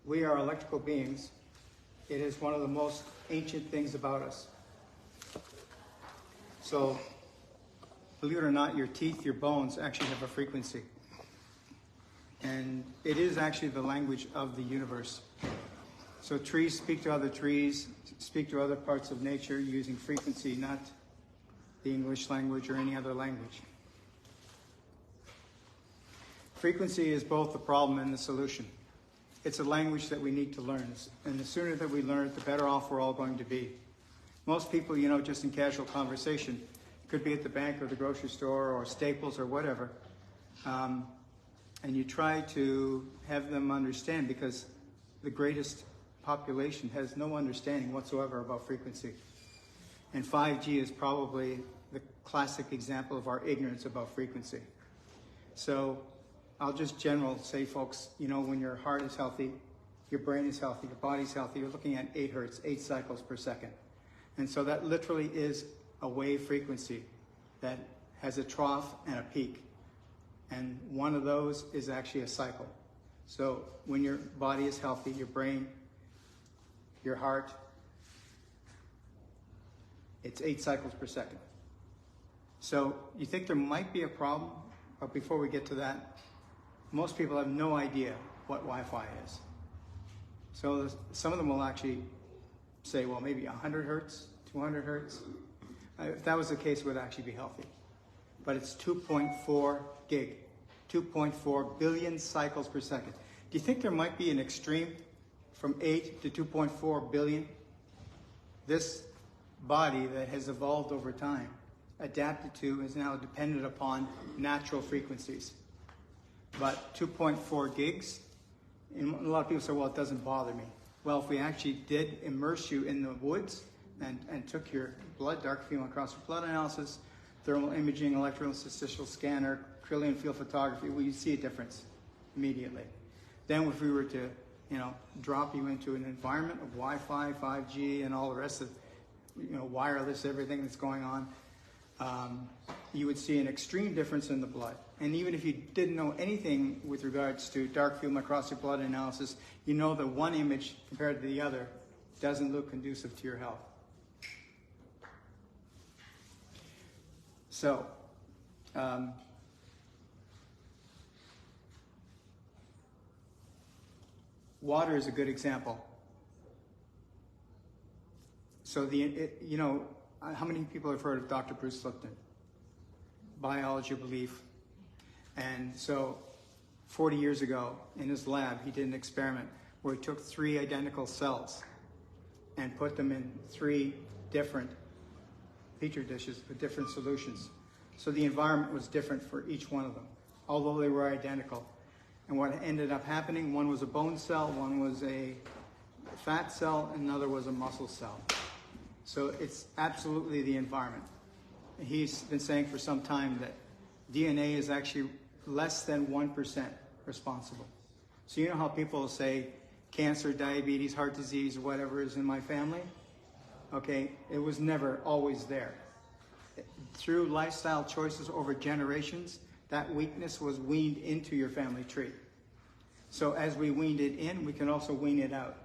we are electrical beings. It is one of the most ancient things about us. So, believe it or not, your teeth, your bones actually have a frequency. And it is actually the language of the universe. So trees speak to other trees, speak to other parts of nature using frequency, not the English language or any other language. Frequency is both the problem and the solution. It's a language that we need to learn. And the sooner that we learn it, the better off we're all going to be. Most people, you know, just in casual conversation, could be at the bank or the grocery store or Staples or whatever, and you try to have them understand, because the greatest population has no understanding whatsoever about frequency. And 5G is probably the classic example of our ignorance about frequency. So I'll just say, folks, you know, when your heart is healthy, your brain is healthy, your body's healthy, you're looking at 8 hertz, 8 cycles per second. And so that literally is a wave frequency that has a trough and a peak. And one of those is actually a cycle. So when your body is healthy, your brain, your heart, it's 8 cycles per second. So you think there might be a problem, but before we get to that, most people have no idea what Wi-Fi is. So some of them will actually say, well, maybe 100 hertz, 200 hertz. If that was the case, it would actually be healthy. But it's 2.4 gig, 2.4 billion cycles per second. Do you think there might be an extreme from 8 to 2.4 billion? This body that has evolved over time, adapted to, is now dependent upon natural frequencies. But 2.4 gigs, and a lot of people say, well, it doesn't bother me. Well, if we actually did immerse you in the woods and took your blood, dark field microscopy blood analysis, thermal imaging, electrointerstitial scanner, Trillium field photography, well, you see a difference immediately. Then if we were to, you know, drop you into an environment of Wi-Fi, 5G, and all the rest of, you know, wireless, everything that's going on, you would see an extreme difference in the blood. And even if you didn't know anything with regards to dark field microscopy blood analysis, you know that one image compared to the other doesn't look conducive to your health. So, water is a good example. So you know, how many people have heard of Dr. Bruce Lipton? Biology of belief. And so 40 years ago in his lab, he did an experiment where he took 3 identical cells and put them in 3 different petri dishes with different solutions. So the environment was different for each one of them, although they were identical. And what ended up happening, one was a bone cell, one was a fat cell, and another was a muscle cell. So it's absolutely the environment. He's been saying for some time that DNA is actually less than 1% responsible. So you know how people say cancer, diabetes, heart disease, whatever is in my family? Okay, it was never always there. Through lifestyle choices over generations, that weakness was weaned into your family tree. So as we weaned it in, we can also wean it out.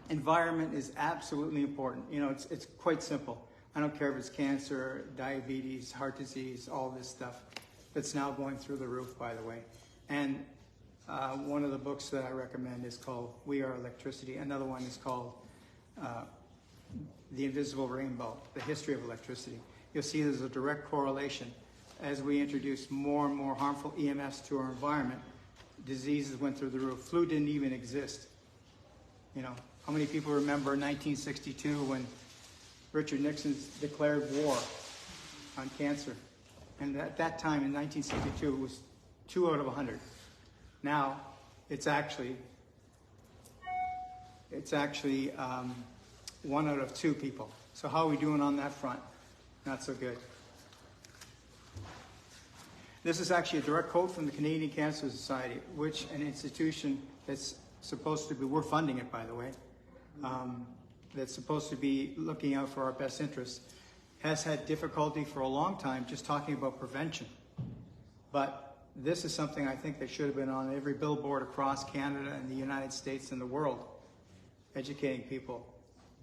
Environment is absolutely important. You know, it's quite simple. I don't care if it's cancer, diabetes, heart disease, all this stuff that's now going through the roof, by the way. And one of the books that I recommend is called We Are Electricity. Another one is called The Invisible Rainbow, The History of Electricity. You'll see there's a direct correlation. As we introduced more and more harmful EMFs to our environment, diseases went through the roof. Flu didn't even exist. You know, how many people remember 1962 when Richard Nixon declared war on cancer? And at that time in 1962, it was 2 out of 100. Now, it's actually 1 out of 2 people. So how are we doing on that front? Not so good. This is actually a direct quote from the Canadian Cancer Society, which an institution that's supposed to be, we're funding it by the way, that's supposed to be looking out for our best interests, has had difficulty for a long time just talking about prevention. But this is something I think that should have been on every billboard across Canada and the United States and the world, educating people.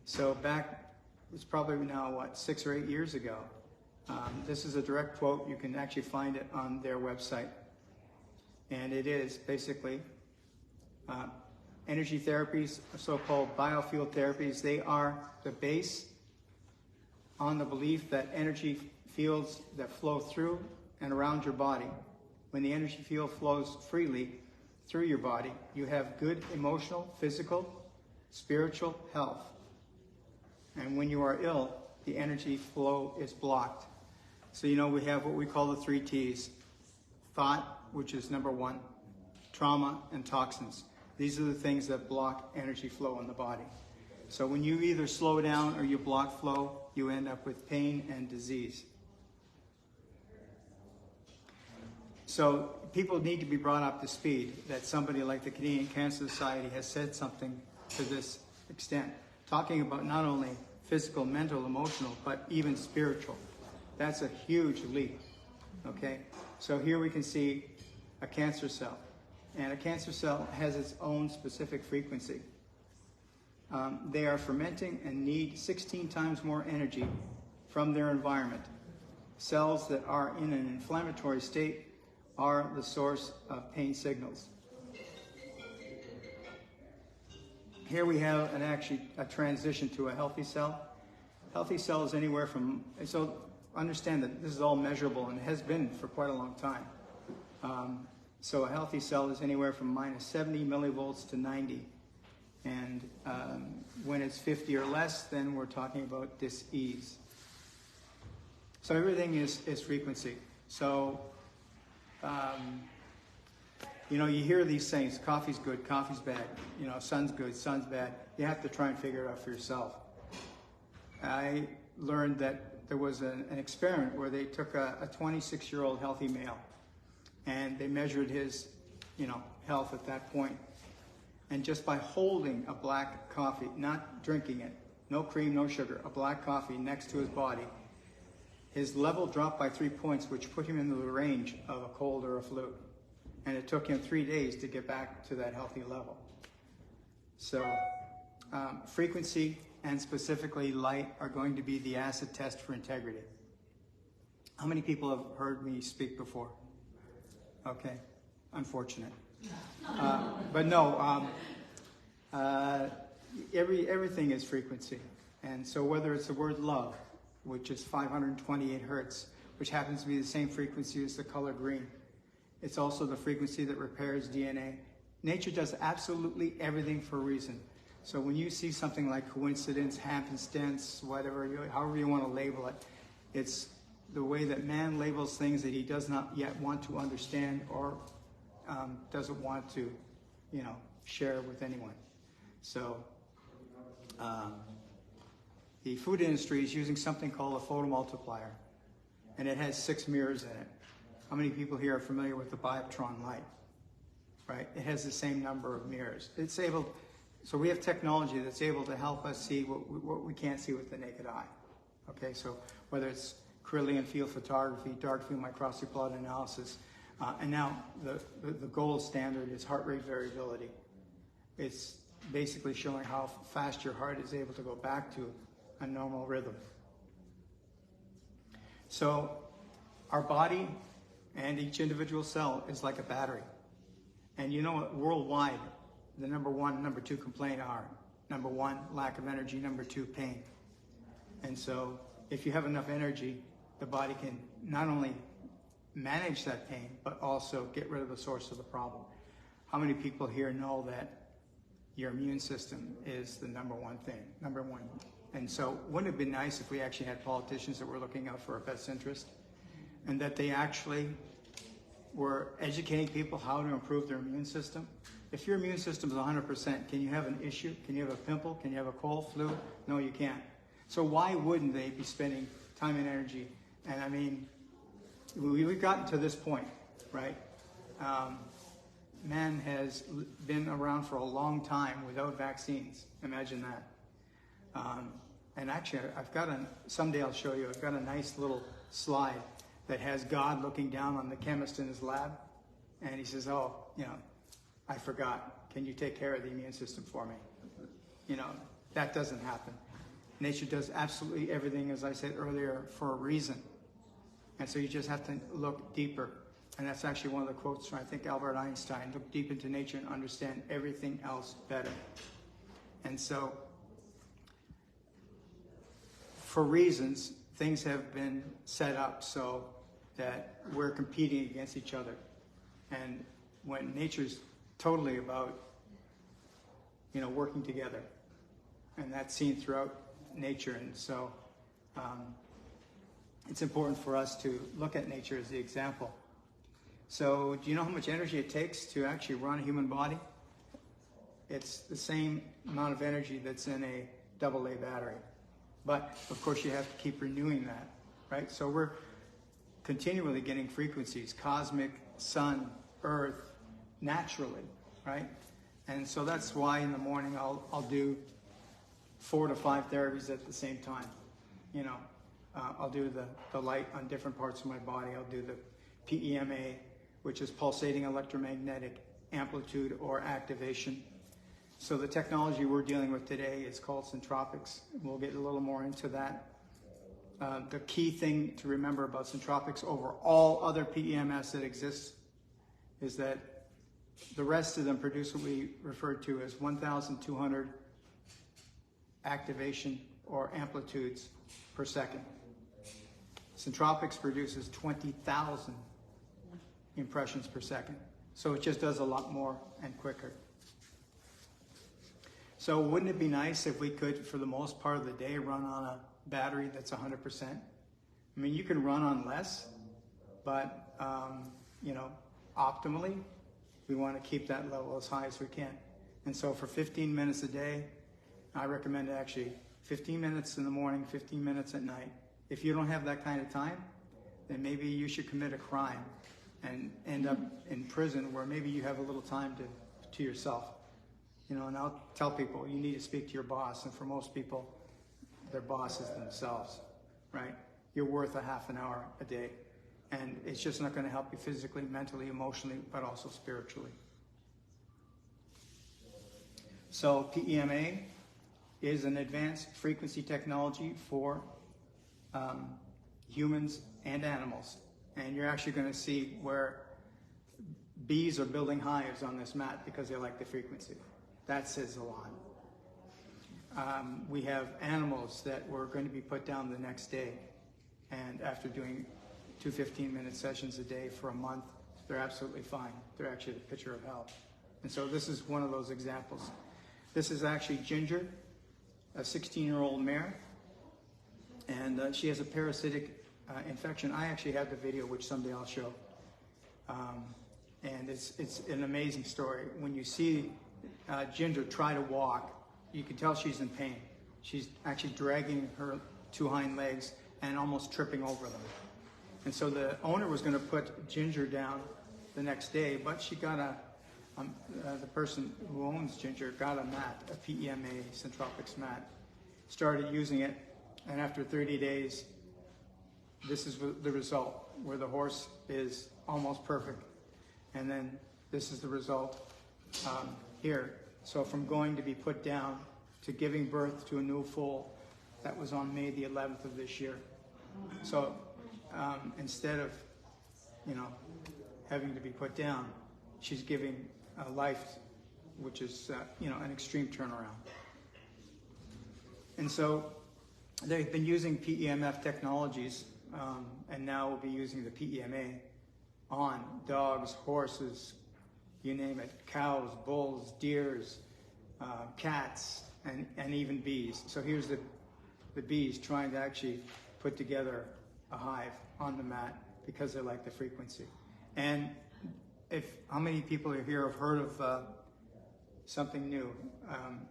So back, it's probably now, what, 6 or 8 years ago. This is a direct quote. You can actually find it on their website. And it is basically energy therapies, so-called biofield therapies. They are the base on the belief that energy fields that flow through and around your body, when the energy field flows freely through your body, you have good emotional, physical, spiritual health. And when you are ill, the energy flow is blocked. So you know we have what we call the 3 T's. Thought, which is number 1, trauma, and toxins. These are the things that block energy flow in the body. So when you either slow down or you block flow, you end up with pain and disease. So people need to be brought up to speed that somebody like the Canadian Cancer Society has said something to this extent, talking about not only physical, mental, emotional, but even spiritual. That's a huge leap, okay? So here we can see a cancer cell, and a cancer cell has its own specific frequency. They are fermenting and need 16 times more energy from their environment. Cells that are in an inflammatory state are the source of pain signals. Here we have a transition to a healthy cell. Healthy cell is anywhere from, so understand that this is all measurable and has been for quite a long time. So a healthy cell is anywhere from minus 70 millivolts to 90. And when it's 50 or less, then we're talking about dis-ease. So everything is frequency. So, you know, you hear these things, coffee's good, coffee's bad, you know, sun's good, sun's bad. You have to try and figure it out for yourself. I learned that there was an experiment where they took a 26-year-old healthy male and they measured his, you know, health at that point. And just by holding a black coffee, not drinking it, no cream, no sugar, a black coffee next to his body, his level dropped by 3 points, which put him into the range of a cold or a flu. And it took him 3 days to get back to that healthy level. So frequency and specifically light are going to be the acid test for integrity. How many people have heard me speak before? Okay, unfortunate. But no, everything is frequency. And so whether it's the word love, which is 528 hertz, which happens to be the same frequency as the color green. It's also the frequency that repairs DNA. Nature does absolutely everything for a reason. So when you see something like coincidence, happenstance, whatever, however you want to label it, it's the way that man labels things that he does not yet want to understand or doesn't want to, you know, share with anyone. So the food industry is using something called a photomultiplier, and it has 6 mirrors in it. How many people here are familiar with the Bioptron light? Right? It has the same number of mirrors. It's able, so we have technology that's able to help us see what we can't see with the naked eye. Okay, so whether it's Kirlian field photography, dark field microscopy plot analysis, and now the gold standard is heart rate variability. It's basically showing how fast your heart is able to go back to a normal rhythm. So our body and each individual cell is like a battery. And you know what, worldwide, the number 1, number 2 complaint are, number 1, lack of energy, number 2, pain. And so if you have enough energy, the body can not only manage that pain, but also get rid of the source of the problem. How many people here know that your immune system is the number 1 thing, number 1? And so wouldn't it have been nice if we actually had politicians that were looking out for our best interest and that they actually were educating people how to improve their immune system? If your immune system is 100%, can you have an issue? Can you have a pimple? Can you have a cold, flu? No, you can't. So why wouldn't they be spending time and energy? And I mean, we've gotten to this point, right? Man has been around for a long time without vaccines. Imagine that. And actually, someday I'll show you, I've got a nice little slide that has God looking down on the chemist in his lab, And he says, oh, I forgot. Can you take care of the immune system for me? That doesn't happen. Nature does absolutely everything, as I said earlier, for a reason. And so you just have to look deeper. And that's actually one of the quotes from, I think, Albert Einstein: look deep into nature and understand everything else better. And so, for reasons, things have been set up so that we're competing against each other. And when nature's totally about, working together. And that's seen throughout nature. And so it's important for us to look at nature as the example. So do you know how much energy it takes to actually run a human body? It's the same amount of energy that's in a AA battery. But of course you have to keep renewing that, right? So we're continually getting frequencies, cosmic, sun, earth, naturally, right? And so that's why in the morning I'll do 4 to 5 therapies at the same time. I'll do the light on different parts of my body. I'll do the PEMA, which is pulsating electromagnetic amplitude or activation. So the technology we're dealing with today is called Centropics. We'll get a little more into that. The key thing to remember about Centropics over all other PEMS that exists is that the rest of them produce what we refer to as 1,200 activation or amplitudes per second. Centropics produces 20,000 impressions per second. So it just does a lot more and quicker. So wouldn't it be nice if we could, for the most part of the day, run on a battery that's 100%? I mean, you can run on less, but, optimally, we want to keep that level as high as we can. And so for 15 minutes a day, I recommend actually 15 minutes in the morning, 15 minutes at night. If you don't have that kind of time, then maybe you should commit a crime and end up in prison where maybe you have a little time to yourself. And I'll tell people, you need to speak to your boss. And for most people, their boss is themselves, right? You're worth a half an hour a day. And it's just not going to help you physically, mentally, emotionally, but also spiritually. So PEMA is an advanced frequency technology for humans and animals. And you're actually going to see where bees are building hives on this mat because they like the frequency. That says a lot. We have animals that were going to be put down the next day. And after doing 2 15-minute sessions a day for a month, they're absolutely fine. They're actually the picture of health. And so this is one of those examples. This is actually Ginger, a 16-year-old mare. And she has a parasitic infection. I actually have the video, which someday I'll show. And it's an amazing story. When you see Ginger try to walk, you can tell she's in pain. She's actually dragging her 2 hind legs and almost tripping over them. And so the owner was going to put Ginger down the next day, but she got the person who owns Ginger got a mat, a PEMA Centropics mat, started using it, and after 30 days, this is the result, where the horse is almost perfect. And then this is the result here. So from going to be put down to giving birth to a new foal, that was on May the 11th of this year. So instead of, having to be put down, she's giving life, which is, an extreme turnaround. And so they've been using PEMF technologies, and now we'll be using the PEMA on dogs, horses, you name it, cows, bulls, deers, cats, and even bees. So here's the bees trying to actually put together a hive on the mat because they like the frequency. And how many people here have heard of something new?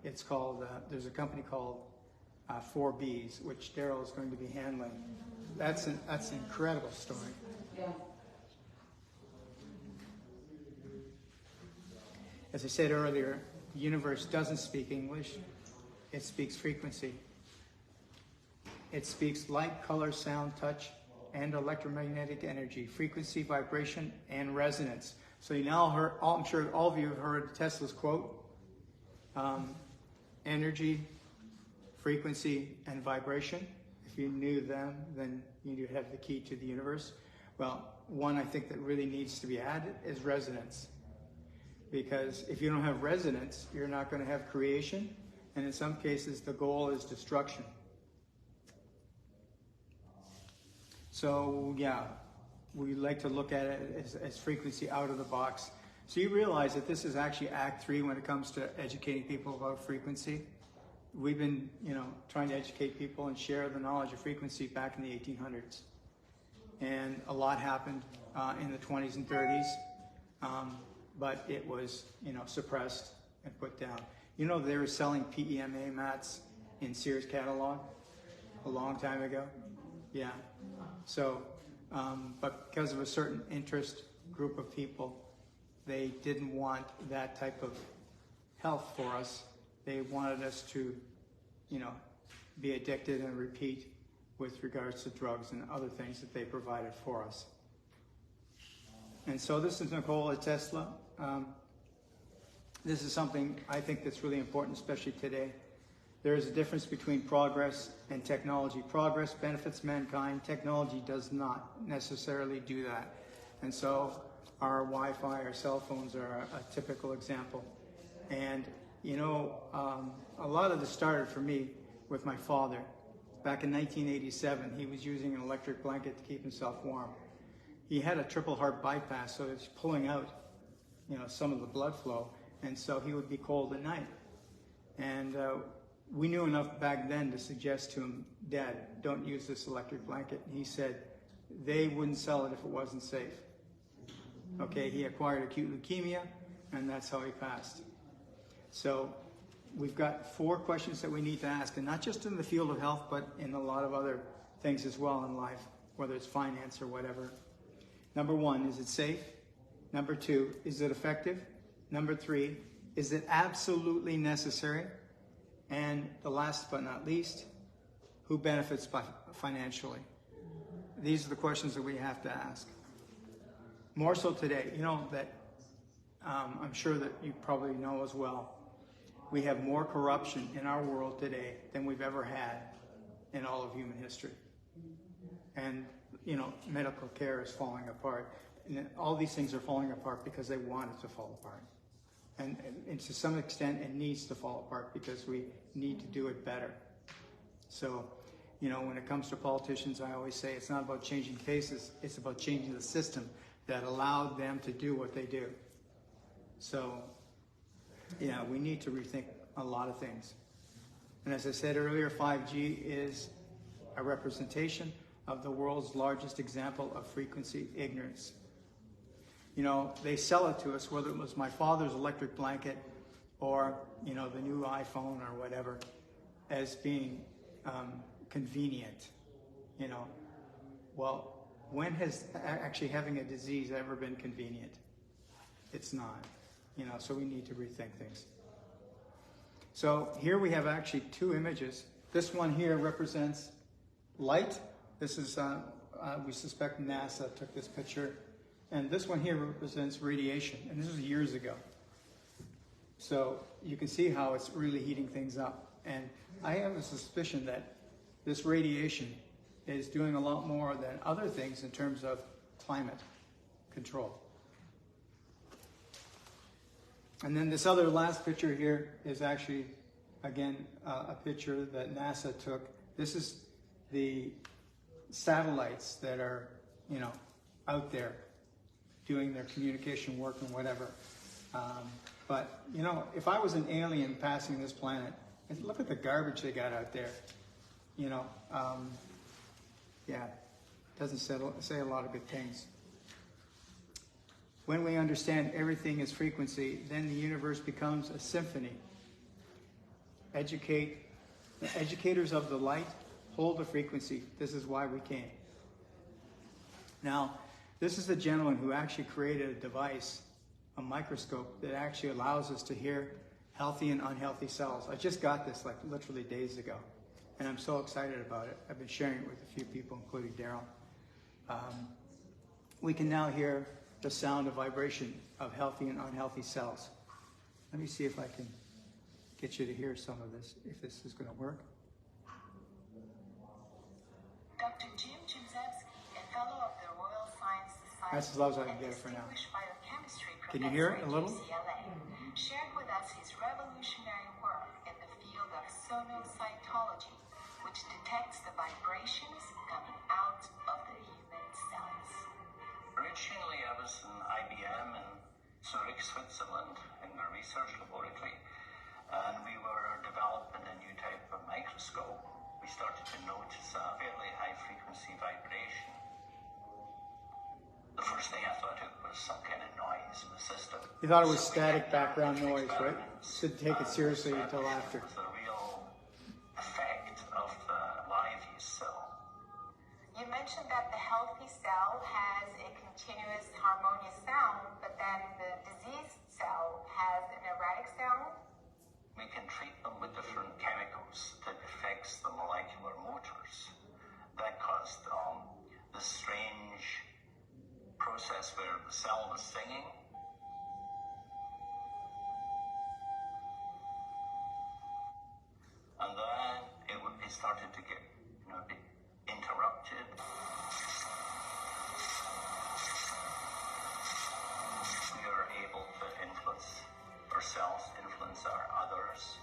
It's called, there's a company called 4Bs, which Daryl is going to be handling. That's an incredible story. Yeah. As I said earlier, the universe doesn't speak English. It speaks frequency. It speaks light, color, sound, touch, and electromagnetic energy, frequency, vibration, and resonance. So you now heard, I'm sure all of you have heard Tesla's quote, energy, frequency, and vibration. If you knew them, then you have the key to the universe. Well, one I think that really needs to be added is resonance. Because if you don't have resonance, you're not going to have creation, and in some cases the goal is destruction. So yeah, we like to look at it as frequency out of the box. So you realize that this is actually Act 3 when it comes to educating people about frequency. We've been, trying to educate people and share the knowledge of frequency back in the 1800s. And a lot happened in the 20s and 30s, but it was, suppressed and put down. They were selling PEMA mats in Sears catalog a long time ago. Yeah. So, but because of a certain interest group of people, they didn't want that type of health for us. They wanted us to, be addicted and repeat with regards to drugs and other things that they provided for us. And so this is Nikola Tesla. This is something I think that's really important, especially today. There is a difference between progress and technology. Progress benefits mankind. Technology does not necessarily do that. And so our Wi-Fi, our cell phones are a typical example. And a lot of this started for me with my father. Back in 1987, he was using an electric blanket to keep himself warm. He had a triple heart bypass, so it's pulling out, some of the blood flow, and so he would be cold at night. And we knew enough back then to suggest to him, Dad, don't use this electric blanket. And he said they wouldn't sell it if it wasn't safe. Okay, he acquired acute leukemia, and that's how he passed. So we've got 4 questions that we need to ask, and not just in the field of health, but in a lot of other things as well in life, whether it's finance or whatever. Number 1, is it safe? Number 2, is it effective? Number 3, is it absolutely necessary? And the last but not least, who benefits financially? These are the questions that we have to ask. More so today, that I'm sure that you probably know as well. We have more corruption in our world today than we've ever had in all of human history. And, medical care is falling apart. And all these things are falling apart because they want it to fall apart. And to some extent, it needs to fall apart because we need to do it better. So, when it comes to politicians, I always say it's not about changing faces, it's about changing the system that allowed them to do what they do. So, yeah, we need to rethink a lot of things. And as I said earlier, 5G is a representation of the world's largest example of frequency ignorance. They sell it to us, whether it was my father's electric blanket or, the new iPhone or whatever, as being convenient, Well, when has actually having a disease ever been convenient? It's not, so we need to rethink things. So here we have actually 2 images. This one here represents light. This is, we suspect NASA took this picture. And this one here represents radiation, and this was years ago. So you can see how it's really heating things up. And I have a suspicion that this radiation is doing a lot more than other things in terms of climate control. And then this other last picture here is actually, again, a picture that NASA took. This is the satellites that are, out there doing their communication work and whatever. But, if I was an alien passing this planet, look at the garbage they got out there. Yeah, doesn't say a lot of good things. When we understand everything is frequency, then the universe becomes a symphony. The educators of the light hold the frequency. This is why we came. Now, this is the gentleman who actually created a device, a microscope, that actually allows us to hear healthy and unhealthy cells. I just got this like literally days ago, and I'm so excited about it. I've been sharing it with a few people, including Daryl. We can now hear the sound, the vibration of healthy and unhealthy cells. Let me see if I can get you to hear some of this, if this is going to work. Dr. Jim Jimzewski, a fellow of the Royal Science Society, That's as low as I can get it for now. Can you hear it a little? UCLA, shared with us his revolutionary work in the field of sonocytology, which detects the vibrations coming out of the human cells. Originally, I was in IBM in Zurich, Switzerland, in the research laboratory, and we were developing a new type of microscope. We started to notice a fairly high-frequency vibration. The first thing I thought it was some kind of noise in the system. You thought it was static background noise, right? Should take it seriously until after. The real effect of the lively cell. You mentioned that the healthy cell has a continuous harmonious sound, but then the diseased cell has an erratic sound. We can treat them with different chemicals that affects the molecular motors. That caused this strange process where the cell was singing. And then it started to get, a bit interrupted. We are able to influence ourselves, influence our others.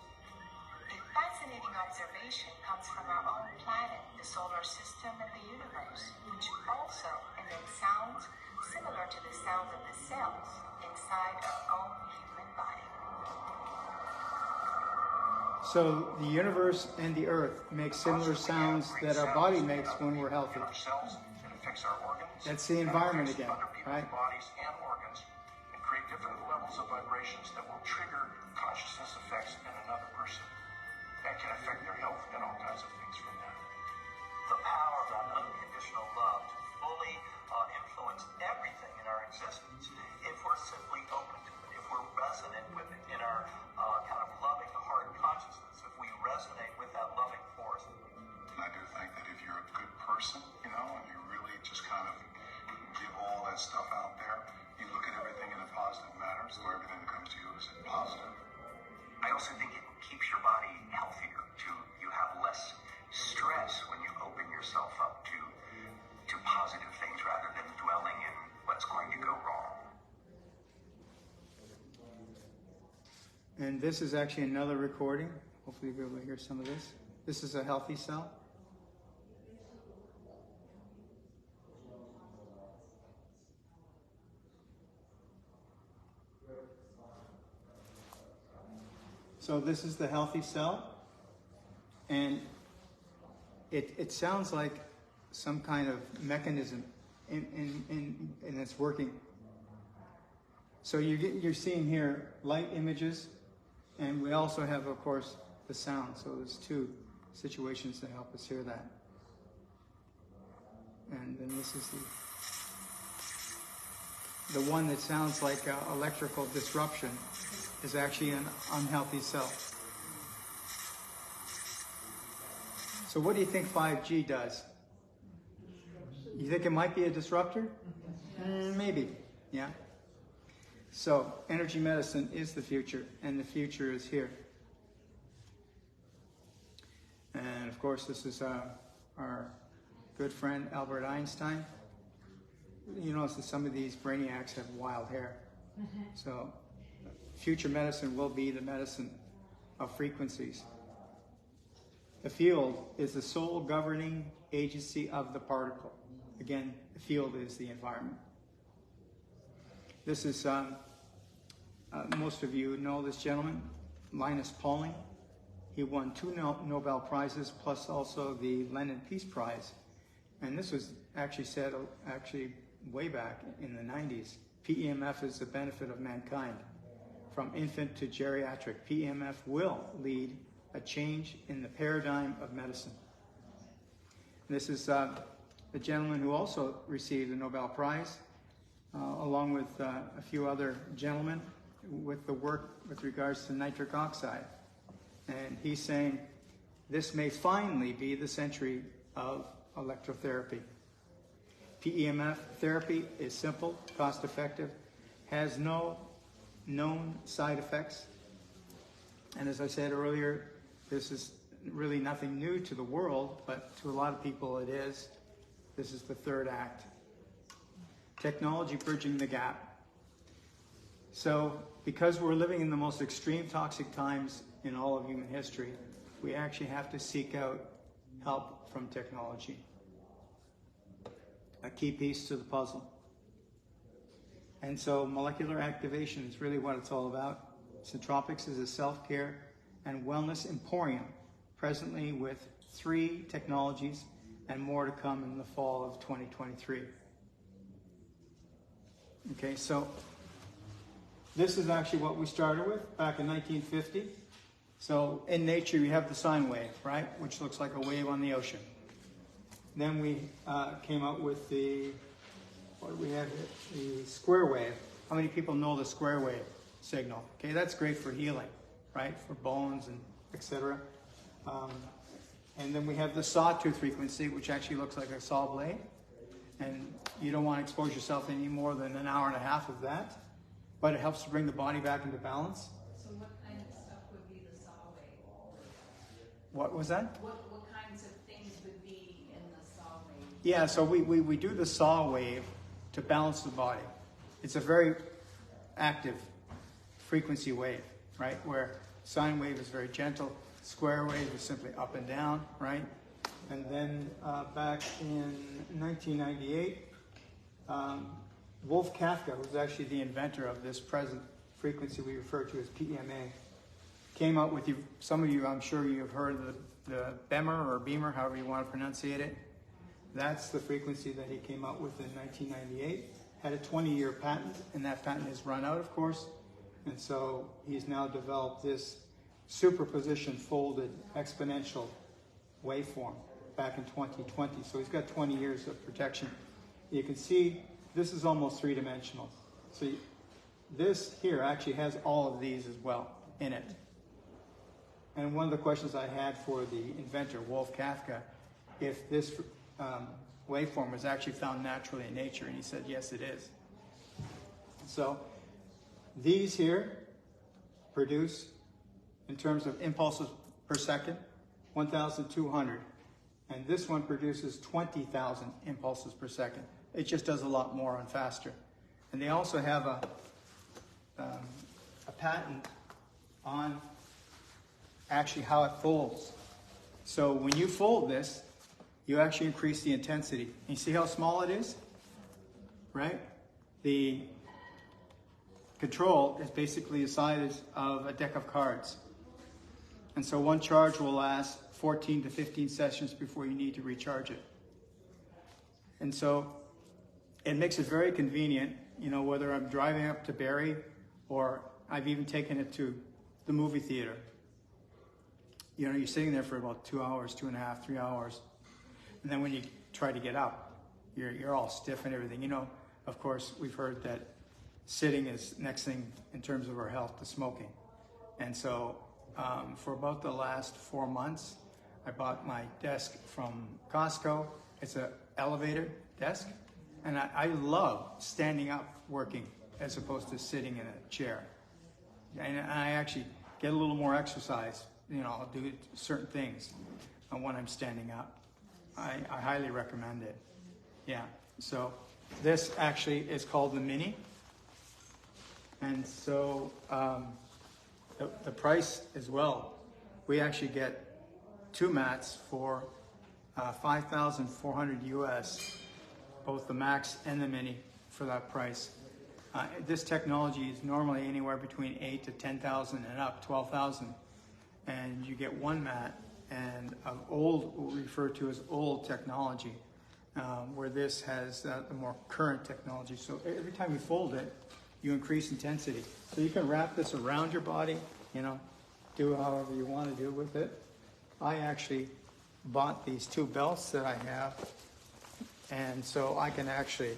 A fascinating observation comes from our own planet, the solar system, and the universe, which also emits sounds similar to the sounds of the cells inside our own human body. So the universe and the earth make similar sounds that our body makes when we're healthy. Our cells, it affects our organs. That's the environment again, right? Bodies and organs, and create different levels of vibrations that will trigger consciousness effects in another person. That can affect their health and all kinds of things from that. The power of that unconditional love to fully influence everything in our existence, if we're simply open to it, if we're resonant with it in our kind of loving heart consciousness, if we resonate with that loving force. I do think that if you're a good person, and you really just kind of give all that stuff out there, you look at everything in a positive manner, so everything that comes to you is positive. I also think it keeps your body healthier too. You have less stress when you open yourself up to positive things rather than dwelling in what's going to go wrong. And this is actually another recording. Hopefully you'll be able to hear some of this. This is a healthy cell. So this is the healthy cell, and it sounds like some kind of mechanism and it's working. So you're seeing here light images, and we also have, of course, the sound. So there's two situations that help us hear that. And then this is the one that sounds like electrical disruption is actually an unhealthy cell. So what do you think 5G does? You think it might be a disruptor? Maybe, yeah. So energy medicine is the future, and the future is here. And of course, this is our good friend Albert Einstein. You notice that some of these brainiacs have wild hair. So future medicine will be the medicine of frequencies. The field is the sole governing agency of the particle. Again, the field is the environment. This is, most of you know this gentleman, Linus Pauling. He won 2 Nobel Prizes, plus also the Lenin Peace Prize. And this was actually said way back in the 90s. PEMF is the benefit of mankind. From infant to geriatric, PEMF will lead a change in the paradigm of medicine. This is the gentleman who also received a Nobel Prize, along with a few other gentlemen, with the work with regards to nitric oxide. And he's saying this may finally be the century of electrotherapy. PEMF therapy is simple, cost-effective, has no known side effects. And as I said earlier, this is really nothing new to the world, but to a lot of people it is. This is the third act. Technology bridging the gap. So because we're living in the most extreme toxic times in all of human history, we actually have to seek out help from technology. A key piece to the puzzle. And so molecular activation is really what it's all about. Centropics is a self-care and wellness emporium, presently with 3 technologies and more to come in the fall of 2023. Okay, so this is actually what we started with back in 1950. So in nature, you have the sine wave, right, which looks like a wave on the ocean. Then we came out with the, what do we have here? The square wave. How many people know the square wave signal? Okay, that's great for healing, right, for bones and etc. And then we have the sawtooth frequency, which actually looks like a saw blade. And you don't want to expose yourself any more than an hour and a half of that. But it helps to bring the body back into balance. So what kind of stuff would be the saw wave? What was that? What kinds of things would be in the saw wave? Yeah, so we do the saw wave to balance the body. It's a very active frequency wave, right? Where sine wave is very gentle, square wave is simply up and down, right? And then back in 1998, Wolf Kafka, who's actually the inventor of this present frequency we refer to as PEMA, came out with, some of you, I'm sure you have heard of the BEMER or Beamer, however you want to pronunciate it. That's the frequency that he came out with in 1998. Had a 20-year patent, and that patent is run out, of course. And so he's now developed this superposition folded exponential waveform back in 2020. So he's got 20 years of protection. You can see this is almost 3-dimensional. So this here actually has all of these as well in it. And one of the questions I had for the inventor, Wolf Kafka, if this waveform was actually found naturally in nature, and he said, yes, it is. So these here produce, in terms of impulses per second, 1,200. And this one produces 20,000 impulses per second. It just does a lot more and faster. And they also have a patent on actually how it folds. So when you fold this, you actually increase the intensity. And you see how small it is? Right? The control is basically the size of a deck of cards. And so one charge will last 14 to 15 sessions before you need to recharge it. And so it makes it very convenient, you know, whether I'm driving up to Barrie or I've even taken it to the movie theater. You know, you're sitting there for about 2 hours, 2.5, 3 hours. And then when you try to get up, you're all stiff and everything. You know, of course, we've heard that sitting is next thing in terms of our health to smoking. And so for about the last 4 months, I bought my desk from Costco. It's an elevator desk. And I love standing up working as opposed to sitting in a chair. And I actually get a little more exercise. You know, I'll do certain things when I'm standing up. I highly recommend it. Yeah, so this actually is called the Mini. And so the price as well, we actually get 2 mats for $5,400 US, both the Max and the Mini for that price. This technology is normally anywhere between 8 to 10,000 and up 12,000. And you get 1 mat and of old, what we refer to as old technology, where this has the more current technology. So every time you fold it, you increase intensity. So you can wrap this around your body, you know, do however you want to do with it. I actually bought these 2 belts that I have, and so I can actually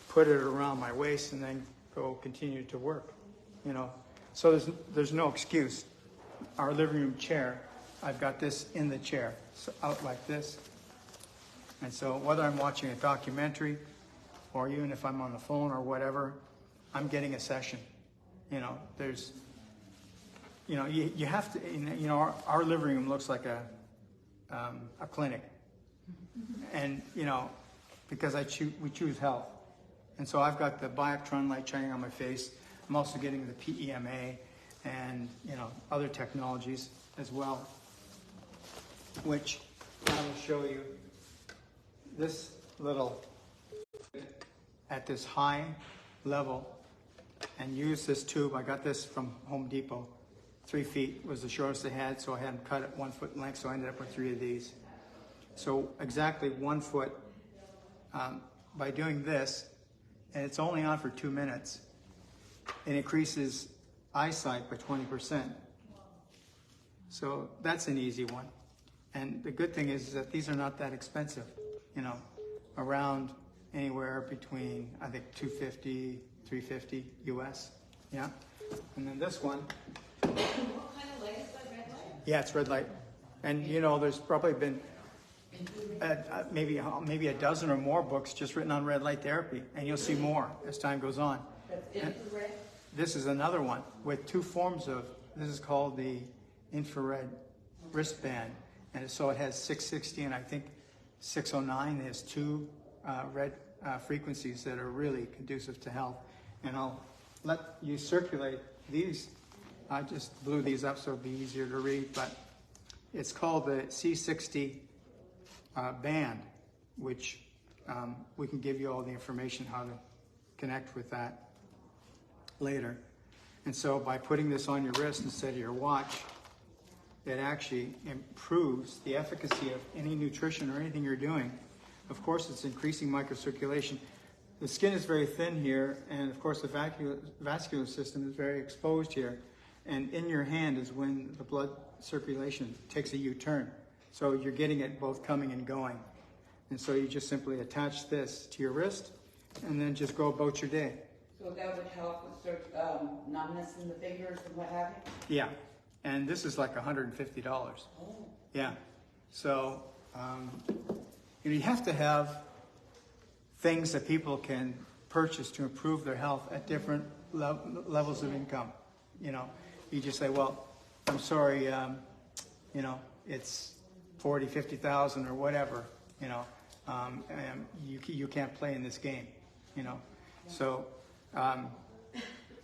put it around my waist and then go continue to work, you know. So there's no excuse. Our living room chair, I've got this in the chair, so out like this. And so whether I'm watching a documentary or even if I'm on the phone or whatever, I'm getting a session. You know, there's, you know, you have to, you know, our living room looks like a clinic. And, you know, because we choose health. And so I've got the Bioptron light shining on my face. I'm also getting the PEMA and, you know, other technologies as well, which I will show you. This little, at this high level, and use this tube. I got this from Home Depot. 3 feet was the shortest they had, so I had them cut it 1 foot in length, so I ended up with 3 of these. So exactly 1 foot. By doing this, and it's only on for 2 minutes, it increases eyesight by 20%. So that's an easy one. And the good thing is that these are not that expensive, you know, around anywhere between, I think, $250, $350 US, yeah. And then this one. What kind of light is that, red light? Yeah, it's red light. And you know, there's probably been maybe a dozen or more books just written on red light therapy, and you'll see more as time goes on. That's infrared? This is another one with 2 forms of, this is called the infrared wristband. And so it has 660 and I think 609. It has 2 red frequencies that are really conducive to health. And I'll let you circulate these. I just blew these up so it'll be easier to read, but it's called the C60 band, which we can give you all the information how to connect with that later. And so by putting this on your wrist instead of your watch, it actually improves the efficacy of any nutrition or anything you're doing. Of course, it's increasing microcirculation. The skin is very thin here, and of course the vascular system is very exposed here. And in your hand is when the blood circulation takes a U-turn. So you're getting it both coming and going. And so you just simply attach this to your wrist and then just go about your day. So that would help with numbness in the fingers and what have you? Yeah. And this is like $150. Oh. Yeah. So you have to have things that people can purchase to improve their health at different levels of income. You know, you just say, well, I'm sorry, you know, it's 40, 50,000 or whatever, you know, and you can't play in this game, you know. So, so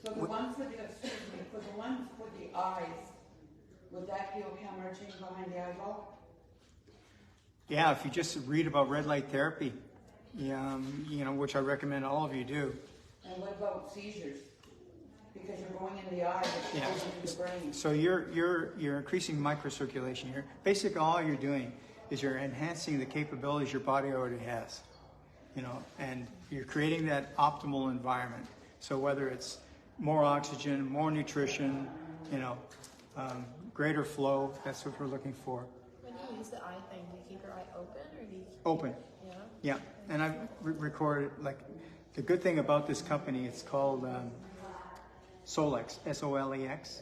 the one for the, excuse me, for the one for the eyes, would that heal hemorrhaging behind the eyeball? Yeah, if you just read about red light therapy, you know, which I recommend all of you do. And what about seizures? Because you're going in the eye, but Yeah. goes into the brain. So you're increasing microcirculation here. Basically, all you're doing is you're enhancing the capabilities your body already has, you know, and you're creating that optimal environment. So whether it's more oxygen, more nutrition, you know, greater flow, that's what we're looking for. When you use the eye thing, do you keep your eye open or do you keep Open. Yeah. Yeah, and I've recorded, like, the good thing about this company, it's called Solex, S-O-L-E-X.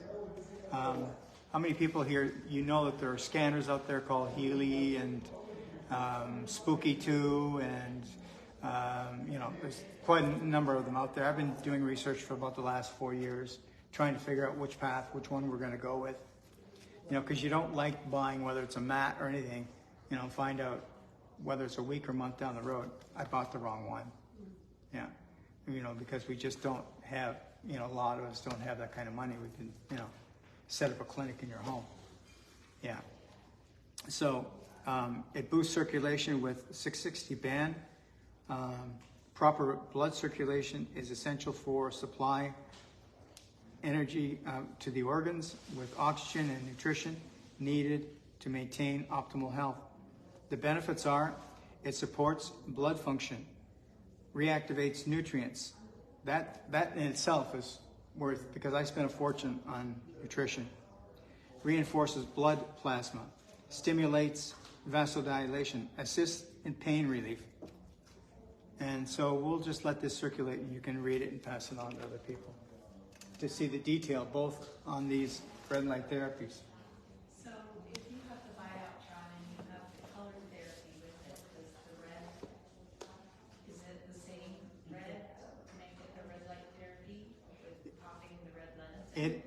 How many people here, you know that there are scanners out there called Healy and Spooky 2, and you know, there's quite a number of them out there. I've been doing research for about the last 4 years, trying to figure out which one we're going to go with. You know, because you don't like buying, whether it's a mat or anything, you know, find out whether it's a week or month down the road, I bought the wrong one. Yeah, you know, because we just don't have, you know, a lot of us don't have that kind of money. We can, you know, set up a clinic in your home. Yeah. So it boosts circulation with 660 band. Proper blood circulation is essential for supply energy to the organs with oxygen and nutrition needed to maintain optimal health. The benefits are it supports blood function, reactivates nutrients. That in itself is worth, because I spent a fortune on nutrition. Reinforces blood plasma, stimulates vasodilation, assists in pain relief. And so we'll just let this circulate and you can read it and pass it on to other people to see the detail both on these red light therapies. So if you have the Bioptron and you have the color therapy with it, does the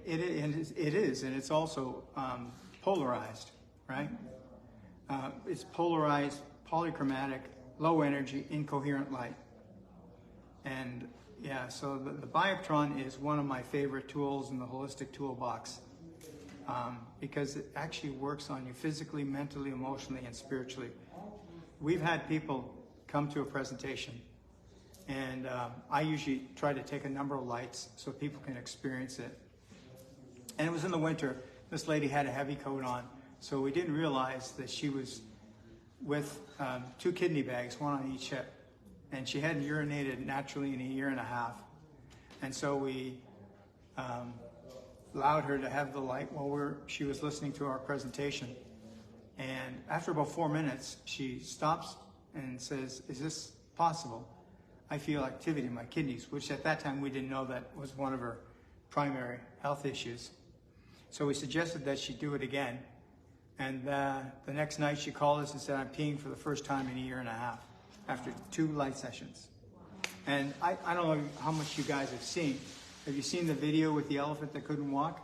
It is, and it's also polarized, right? It's polarized, polychromatic, low energy, incoherent light. And yeah, so the Bioptron is one of my favorite tools in the holistic toolbox because it actually works on you physically, mentally, emotionally, and spiritually. We've had people come to a presentation, and I usually try to take a number of lights so people can experience it. And it was in the winter. This lady had a heavy coat on, so we didn't realize that she was with 2 kidney bags, one on each hip. And she hadn't urinated naturally in a year and a half. And so we allowed her to have the light while she was listening to our presentation. And after about 4 minutes, she stops and says, "Is this possible? I feel activity in my kidneys," which at that time we didn't know that was one of her primary health issues. So we suggested that she do it again. And the next night she called us and said, "I'm peeing for the first time in a year and a half after 2 light sessions." And I don't know how much you guys have seen. Have you seen the video with the elephant that couldn't walk?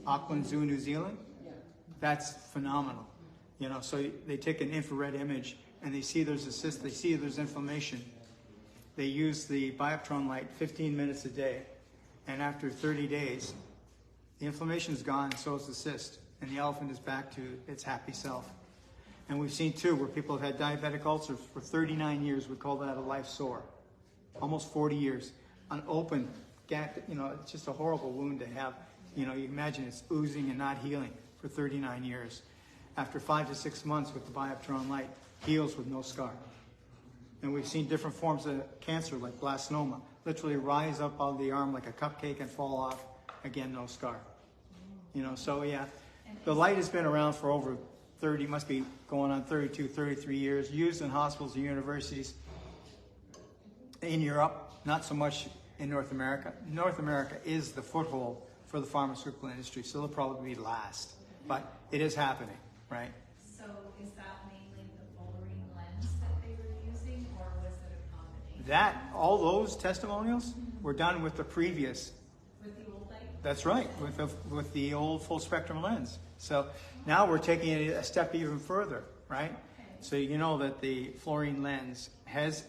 Auckland Zoo, New Zealand? Yeah. That's phenomenal. You know, so they take an infrared image and they see there's a cyst, they see there's inflammation. They use the Bioptron light 15 minutes a day. And after 30 days, the inflammation is gone, so is the cyst. And the elephant is back to its happy self. And we've seen too, where people have had diabetic ulcers for 39 years. We call that a life sore. Almost 40 years. An open, you know, it's just a horrible wound to have. You know, you imagine it's oozing and not healing for 39 years. After 5 to 6 months with the Bioptron light, heals with no scar. And we've seen different forms of cancer, like blastoma, literally rise up out of the arm like a cupcake and fall off. Again, no scar. You know, so yeah. The light has been around for over 30, must be going on 32, 33 years, used in hospitals and universities. In Europe, not so much in North America. North America is the foothold for the pharmaceutical industry, so they'll probably be last. But it is happening, right? So is that mainly the fluorine lens that they were using, or was it a combination? All those testimonials were done with the previous. With the old light? That's right, with the old full spectrum lens. So now we're taking it a step even further, right? Okay. So you know that the fluorine lens has,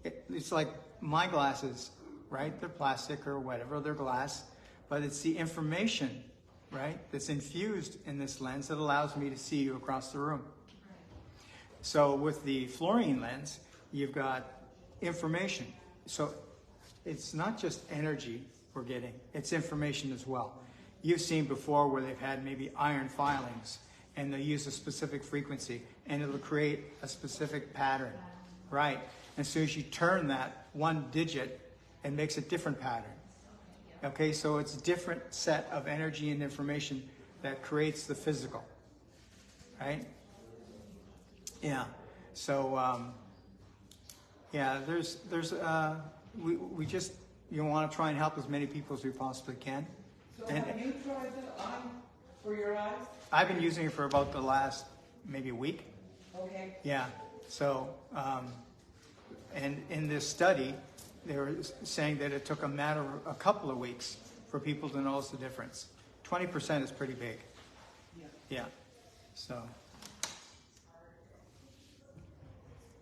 it's like my glasses, right? They're plastic or whatever, they're glass, but it's the information, right, that's infused in this lens that allows me to see you across the room. Right. So with the fluorine lens, you've got information. So it's not just energy we're getting, it's information as well. You've seen before where they've had maybe iron filings and they use a specific frequency and it'll create a specific pattern, right? As soon as you turn that one digit, it makes a different pattern. Okay, so it's a different set of energy and information that creates the physical, right? Yeah, so yeah, we just, want to try and help as many people as we possibly can. So have you tried the eye for your eyes? I've been using it for about the last maybe a week. Okay. Yeah, so, and in this study, they were saying that it took a couple of weeks for people to notice the difference. 20% is pretty big. Yeah. Yeah, so.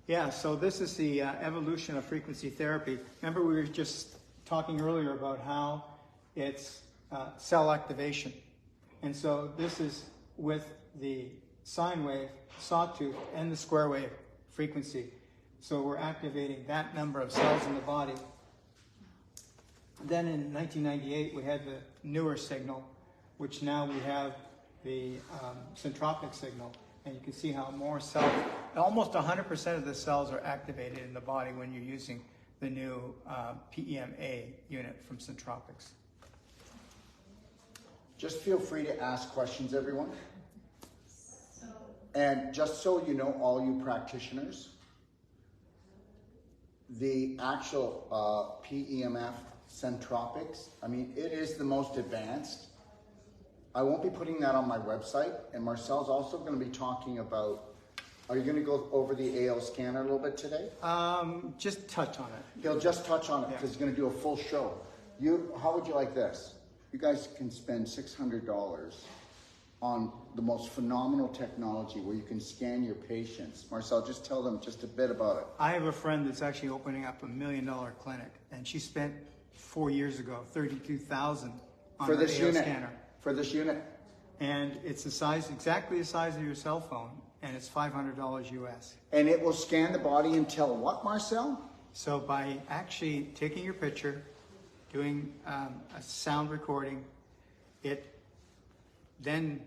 Yeah, so this is the evolution of frequency therapy. Remember we were just talking earlier about how it's cell activation. And so this is with the sine wave, sawtooth, and the square wave frequency. So we're activating that number of cells in the body. Then in 1998, we had the newer signal, which now we have the centropic signal. And you can see how more cells, almost 100% of the cells are activated in the body when you're using the new PEMA unit from Centropics. Just feel free to ask questions, everyone. So, And just so you know, all you practitioners, the actual PEMF Centropics, I mean, it is the most advanced. I won't be putting that on my website, and Marcel's also going to be talking about, are you going to go over the AL scanner a little bit today? Just touch on it. He'll just touch on it Yeah. because he's going to do a full show. How would you like this? you guys can spend $600 on the most phenomenal technology where you can scan your patients. Marcel, just tell them just a bit about it. I have a friend that's actually opening up $1 million clinic, and she spent 4 years ago $32,000 on For her this AO unit. scanner. For this unit. And it's the size, exactly the size of your cell phone, and it's $500 US. And it will scan the body and tell what, Marcel? So by actually taking your picture, doing a sound recording, it then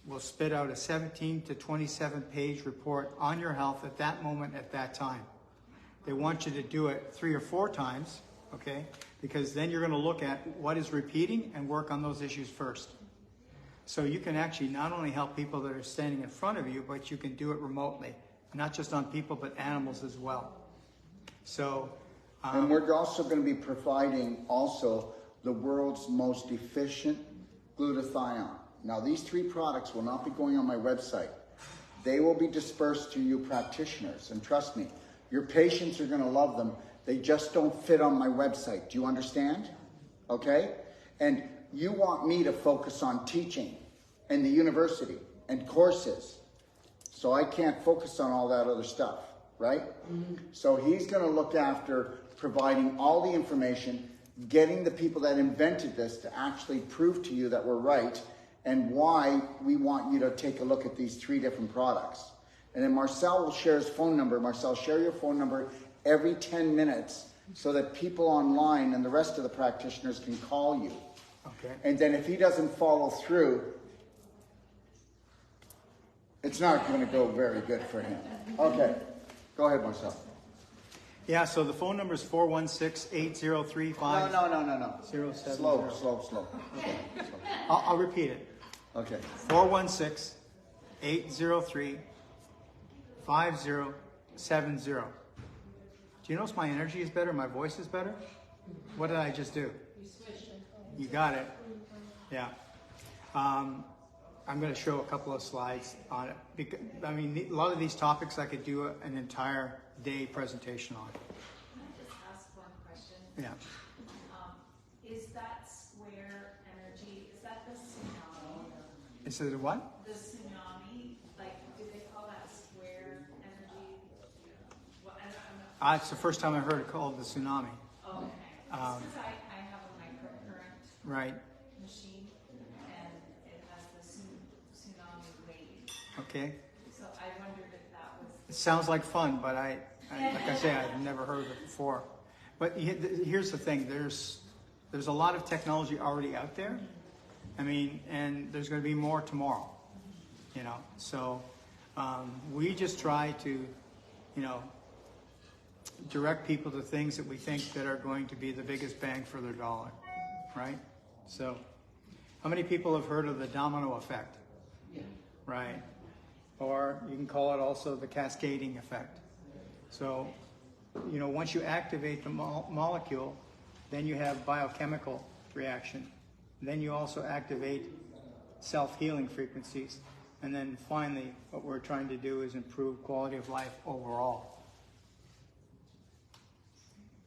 will spit out a 17 to 27 page report on your health at that moment, at that time. They want you to do it 3 or 4 times, okay? Because then you're going to look at what is repeating and work on those issues first. So you can actually not only help people that are standing in front of you, but you can do it remotely, not just on people, but animals as well. So, and we're also going to be providing also the world's most efficient glutathione. Now, these 3 products will not be going on my website. They will be dispersed to you practitioners. And trust me, your patients are going to love them. They just don't fit on my website. Do you understand? Okay? And you want me to focus on teaching and the university and courses. So I can't focus on all that other stuff, right? Mm-hmm. So he's going to look after providing all the information, getting the people that invented this to actually prove to you that we're right, and why we want you to take a look at these 3 different products. And then Marcel will share his phone number. Marcel, share your phone number every 10 minutes so that people online and the rest of the practitioners can call you. okay. And then if he doesn't follow through, it's not going to go very good for him. Okay. Go ahead, Marcel. Yeah, so the phone number is 416-8035. No. 070. Slow. Okay. I'll repeat it. Okay. 416-803-5070. Do you notice my energy is better? My voice is better? What did I just do? You switched it. You got it. Yeah. I'm going to show a couple of slides on it. Because, I mean, a lot of these topics I could do an entire day presentation on. Can I just ask one question? Yeah. Is that square energy, is that the tsunami? Is it what? The tsunami, like, do they call that square energy? Well, I'm not. It's the first time I heard it called the tsunami. Okay. Just because I have a microcurrent Right. machine, and it has the tsunami wave. Okay. So I wondered if that was. It sounds like fun, but like I say, I've never heard of it before. But here's the thing: there's a lot of technology already out there. I mean, and there's going to be more tomorrow. You know, so we just try to, direct people to things that we think that are going to be the biggest bang for their dollar, right? So, how many people have heard of the domino effect? Yeah. Right. Or you can call it also the cascading effect. So, once you activate the molecule, then you have biochemical reaction. Then you also activate self-healing frequencies. And then finally, what we're trying to do is improve quality of life overall.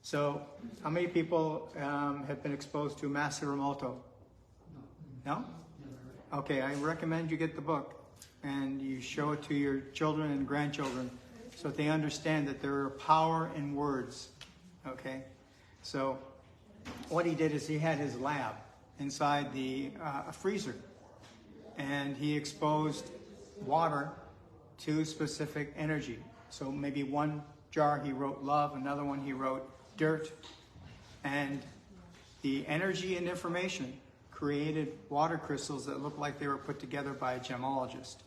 So, how many people have been exposed to Master Emoto? No? Okay, I recommend you get the book and you show it to your children and grandchildren so that they understand that there are power in words. Okay? So, what he did is he had his lab inside a freezer, and he exposed water to specific energy. So maybe one jar he wrote love, another one he wrote dirt, and the energy and information created water crystals that looked like they were put together by a gemologist.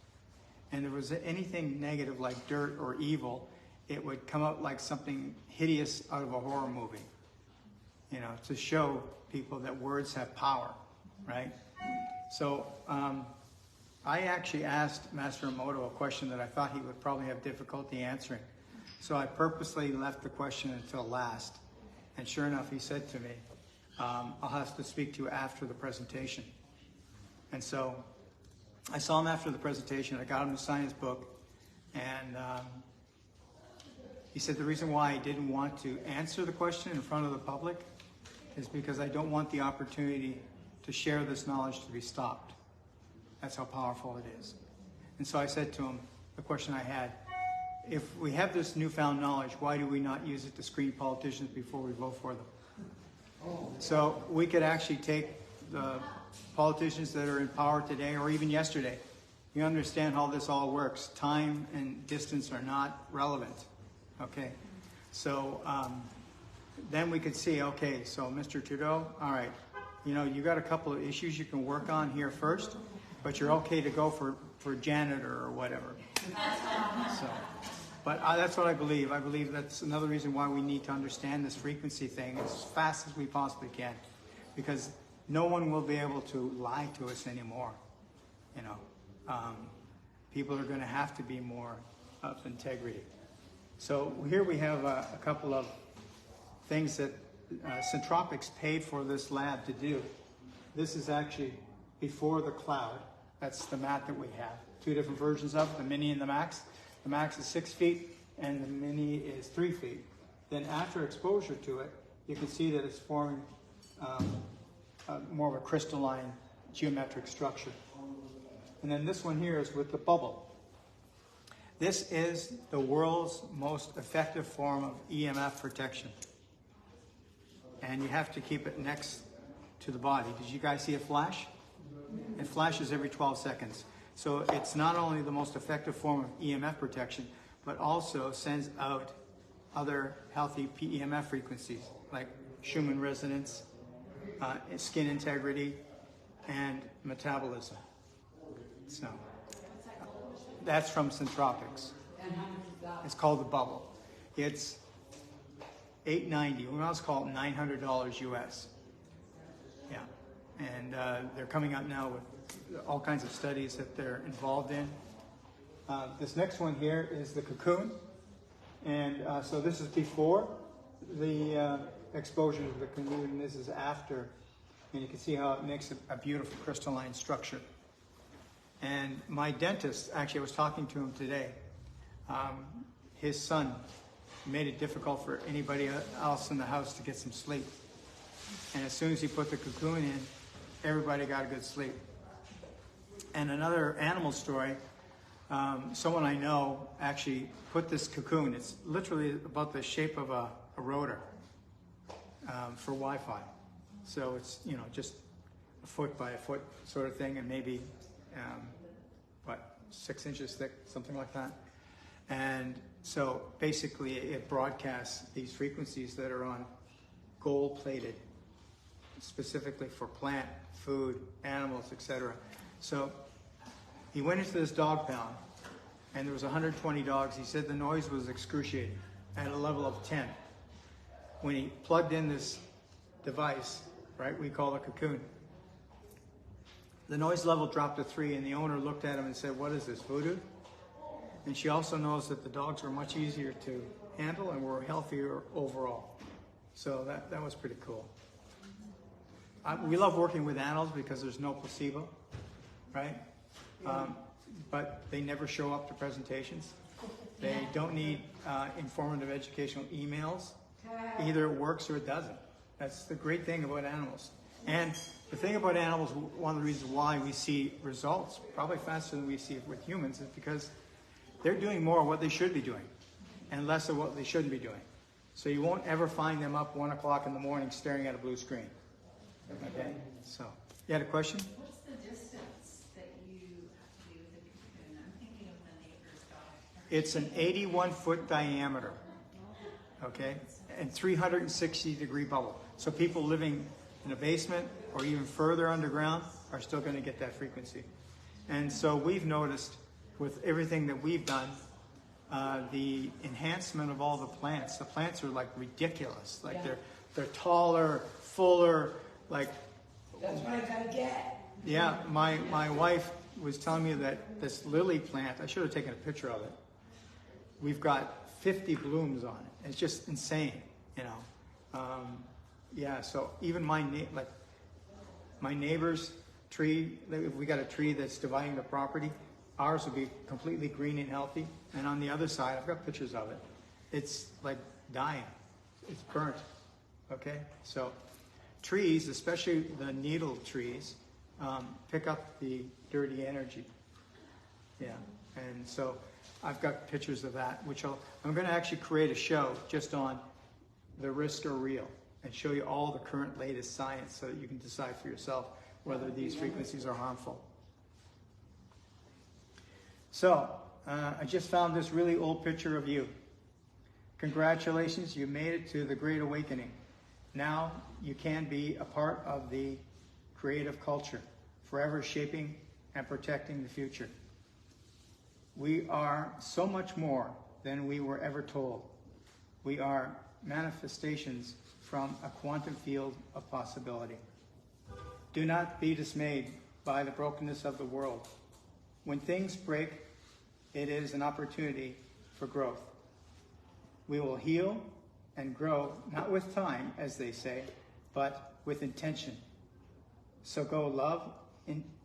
And if there was anything negative like dirt or evil, it would come out like something hideous out of a horror movie, to show people that words have power, right? So I actually asked Master Emoto a question that I thought he would probably have difficulty answering. So I purposely left the question until last. And sure enough, he said to me, I'll have to speak to you after the presentation. And so I saw him after the presentation. I got him to sign his book. And he said the reason why I didn't want to answer the question in front of the public is because I don't want the opportunity to share this knowledge to be stopped. That's how powerful it is. And so I said to him, the question I had, if we have this newfound knowledge, why do we not use it to screen politicians before we vote for them? So we could actually take the politicians that are in power today or even yesterday. You understand how this all works. Time and distance are not relevant. Okay, so then we could see, okay, so Mr. Trudeau, all right, you know, you got a couple of issues you can work on here first, but you're okay to go for janitor or whatever. So, but that's what I believe. I believe that's another reason why we need to understand this frequency thing as fast as we possibly can, because no one will be able to lie to us anymore. You know, people are going to have to be more of integrity. So here we have a couple of things that Centropics paid for this lab to do. This is actually before the cloud. That's the mat that we have. Two different versions of it, the mini and the max. The max is 6 feet and the mini is 3 feet. Then after exposure to it, you can see that it's forming more of a crystalline geometric structure. And then this one here is with the bubble. This is the world's most effective form of EMF protection. And you have to keep it next to the body. Did you guys see it flash? It flashes every 12 seconds. So it's not only the most effective form of EMF protection, but also sends out other healthy PEMF frequencies like Schumann resonance, skin integrity, and metabolism. So that's from Centropics. It's called the bubble. It's $890. We also call it $900 US. Yeah, and they're coming out now with all kinds of studies that they're involved in. This next one here is the cocoon, and so this is before the exposure to the cocoon, and this is after, and you can see how it makes a beautiful crystalline structure. And my dentist, actually I was talking to him today, his son made it difficult for anybody else in the house to get some sleep. And as soon as he put the cocoon in, everybody got a good sleep. And another animal story, someone I know actually put this cocoon, it's literally about the shape of a rotor for Wi-Fi. So it's, you know, just a foot by a foot sort of thing, and maybe, 6 inches thick, something like that. And so basically it broadcasts these frequencies that are on gold plated, specifically for plant, food, animals, etc. So he went into this dog pound and there was 120 dogs. He said the noise was excruciating at a level of 10. When he plugged in this device, right, we call it a cocoon, the noise level dropped to 3, and the owner looked at him and said, "What is this, voodoo?" And she also knows that the dogs were much easier to handle and were healthier overall. So that was pretty cool. We love working with animals because there's no placebo, right? But they never show up to presentations. They don't need informative educational emails. Either it works or it doesn't. That's the great thing about animals. And the thing about animals, one of the reasons why we see results probably faster than we see it with humans, is because they're doing more of what they should be doing and less of what they shouldn't be doing. So you won't ever find them up 1 o'clock in the morning staring at a blue screen. Okay, so you had a question? What's the distance that you have to do with the cocoon? I'm thinking of the neighbor's dog. It's an 81-foot diameter, okay, and 360-degree bubble. So people living in a basement or even further underground are still going to get that frequency. And so we've noticed with everything that we've done, the enhancement of all the plants. The plants are like ridiculous. Like they're taller, fuller, like. That's what I gotta get. Yeah, my wife was telling me that this lily plant, I should have taken a picture of it. We've got 50 blooms on it. It's just insane, you know. Yeah, so even my neighbor's tree, if we got a tree that's dividing the property, ours will be completely green and healthy. And on the other side, I've got pictures of it. It's like dying. It's burnt. Okay? So trees, especially the needle trees, pick up the dirty energy. Yeah, and so I've got pictures of that, which I'm going to actually create a show just on the risk or real and show you all the current latest science so that you can decide for yourself whether these frequencies are harmful. So, I just found this really old picture of you. Congratulations, you made it to the Great Awakening. Now you can be a part of the creative culture, forever shaping and protecting the future. We are so much more than we were ever told. We are manifestations from a quantum field of possibility. Do not be dismayed by the brokenness of the world. When things break, it is an opportunity for growth. We will heal and grow, not with time, as they say, but with intention. So go love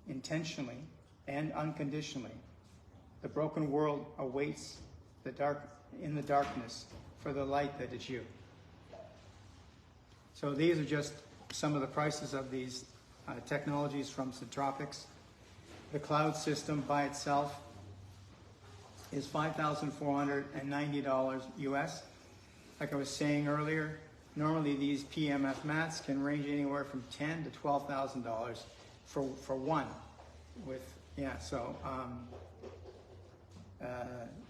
intentionally and unconditionally. The broken world awaits in the darkness for the light that is you. So these are just some of the prices of these technologies from Centropics. The cloud system by itself is $5,490 US. Like I was saying earlier, normally these PMF mats can range anywhere from $10,000 to $12,000 for one.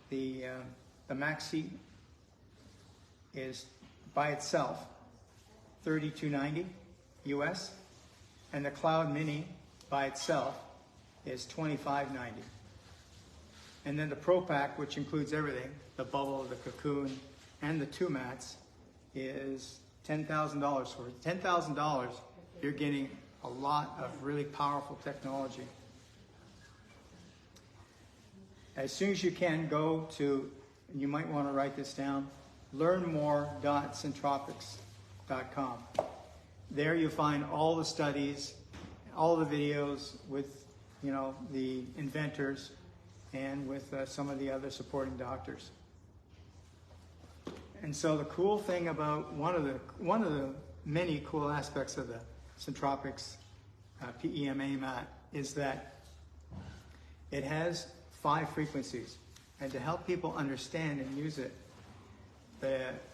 The Maxi is by itself $3,290 US, and the Cloud Mini by itself is $2,590. And then the Pro Pack, which includes everything, the bubble, the cocoon, and the two mats, is $10,000. For $10,000, you're getting a lot of really powerful technology. As soon as you can, go to, and you might want to write this down, learnmore.centropics.com. There you'll find all the studies, all the videos with, the inventors and with some of the other supporting doctors. And so the cool thing about one of the many cool aspects of the Centropics PEMA mat is that it has 5 frequencies. And to help people understand and use it,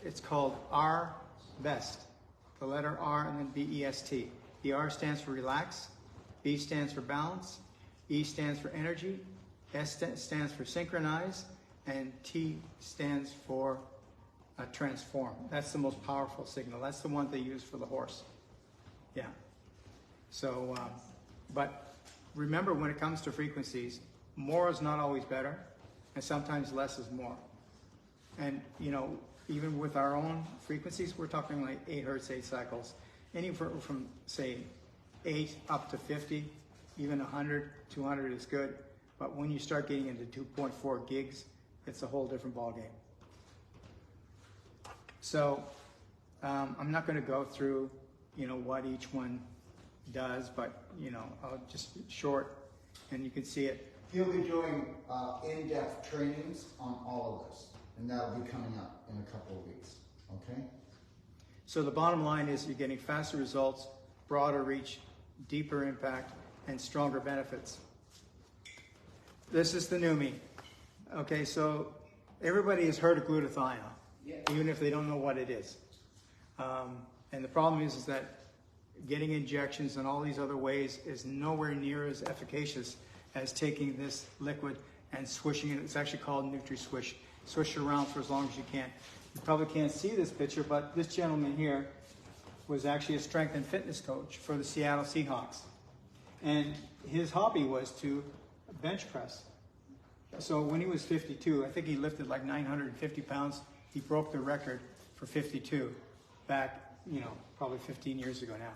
it's called R Best. The letter R and then B-E-S-T. The R stands for relax, B stands for balance, E stands for energy, S stands for synchronize, and T stands for transform. That's the most powerful signal. That's the one they use for the horse. Yeah. So, but remember, when it comes to frequencies, more is not always better, and sometimes less is more. And, even with our own frequencies, we're talking like 8 hertz, 8 cycles. Anywhere from, say, 8 up to 50, even 100, 200 is good. But when you start getting into 2.4 gigs, it's a whole different ballgame. So I'm not going to go through, what each one does, but, I'll just short, and you can see it. He'll be doing in-depth trainings on all of this, and that'll be coming up in a couple of weeks, okay? So the bottom line is you're getting faster results, broader reach, deeper impact, and stronger benefits. This is the new me. Okay, so everybody has heard of glutathione, even if they don't know what it is. And the problem is that getting injections and all these other ways is nowhere near as efficacious as taking this liquid and swishing it. It's actually called Nutri-Swish. Swish it around for as long as you can. You probably can't see this picture, but this gentleman here was actually a strength and fitness coach for the Seattle Seahawks. And his hobby was to bench press. So when he was 52, I think he lifted like 950 pounds. He broke the record for 52 back, probably 15 years ago now.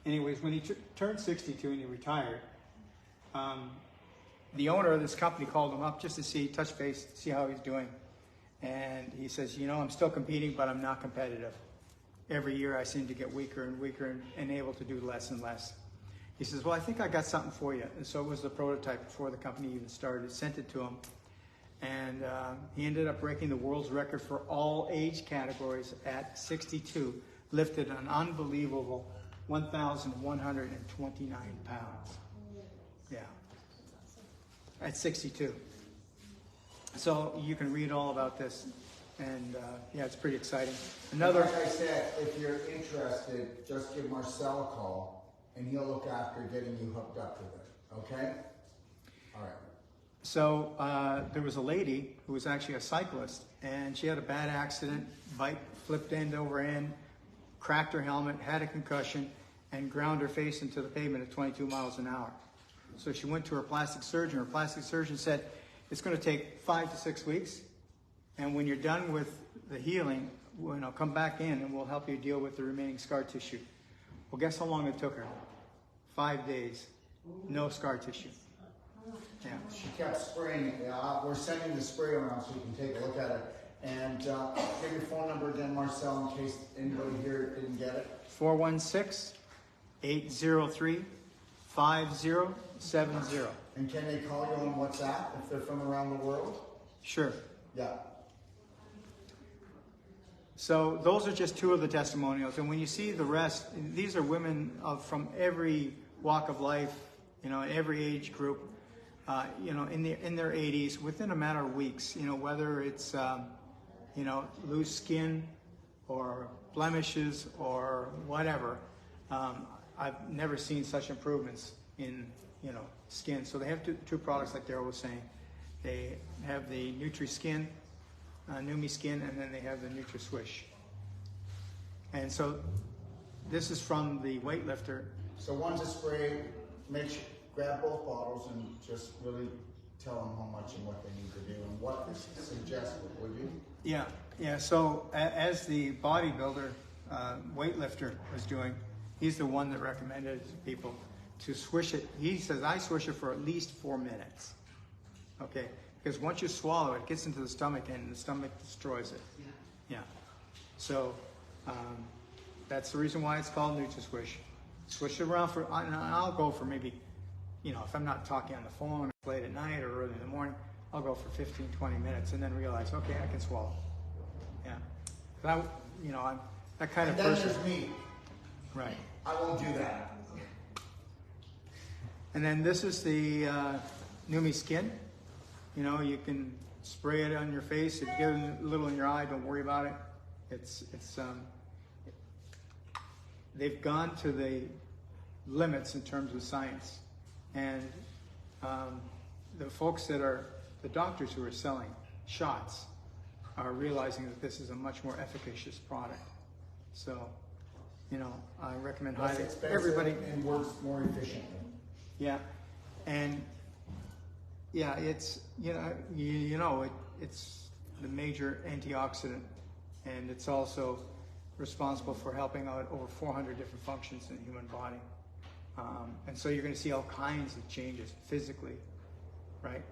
Anyways, when he turned 62 and he retired, the owner of this company called him up just to touch base, see how he's doing. And he says, I'm still competing, but I'm not competitive. Every year I seem to get weaker and weaker and able to do less and less. He says, well, I think I got something for you. And so it was the prototype before the company even started. Sent it to him. And he ended up breaking the world's record for all age categories at 62. Lifted an unbelievable 1,129 pounds. Yeah. At 62. So you can read all about this, and yeah, it's pretty exciting. Another. Like I said, if you're interested, just give Marcel a call, and he'll look after getting you hooked up with it. Okay? All right. So there was a lady who was actually a cyclist, and she had a bad accident. Bike flipped end over end, cracked her helmet, had a concussion, and ground her face into the pavement at 22 miles an hour. So she went to her plastic surgeon. Her plastic surgeon said, it's going to take 5 to 6 weeks, and when you're done with the healing, come back in and we'll help you deal with the remaining scar tissue. Well, guess how long it took her? 5 days. No scar tissue. Yeah. She kept spraying it. We're sending the spray around so you can take a look at it. And give your phone number again, Marcel, in case anybody here didn't get it. 416-803-5070. And can they call you on WhatsApp if they're from around the world? Sure. Yeah. So those are just two of the testimonials. And when you see the rest, these are women from every walk of life, every age group, in their 80s, within a matter of weeks, whether it's, loose skin or blemishes or whatever. I've never seen such improvements in, skin. So they have two products like Daryl was saying. They have the Nutri-Skin, Numi Skin, and then they have the Nutri-Swish. And so this is from the weightlifter. So one's a spray. Make sure, grab both bottles and just really tell them how much and what they need to do and what is suggested, would you? Yeah. So as the bodybuilder, weightlifter was doing, he's the one that recommended to people to swish it. He says, I swish it for at least 4 minutes. Okay, because once you swallow it, it gets into the stomach and the stomach destroys it. Yeah. So that's the reason why it's called Nutri-Swish. Swish it around and I'll go for maybe, if I'm not talking on the phone late at night or early in the morning, I'll go for 15, 20 minutes and then realize, okay, I can swallow. Yeah. I'm that kind of person. And then there's me. Right. I won't do that. And then this is the Numi Skin. You can spray it on your face. If you get a little in your eye, don't worry about it. They've gone to the limits in terms of science. And the folks the doctors who are selling shots are realizing that this is a much more efficacious product. So, I recommend highly everybody. And works more efficiently. Yeah, and yeah, it's it's the major antioxidant, and it's also responsible for helping out over 400 different functions in the human body. And so you're going to see all kinds of changes physically, right?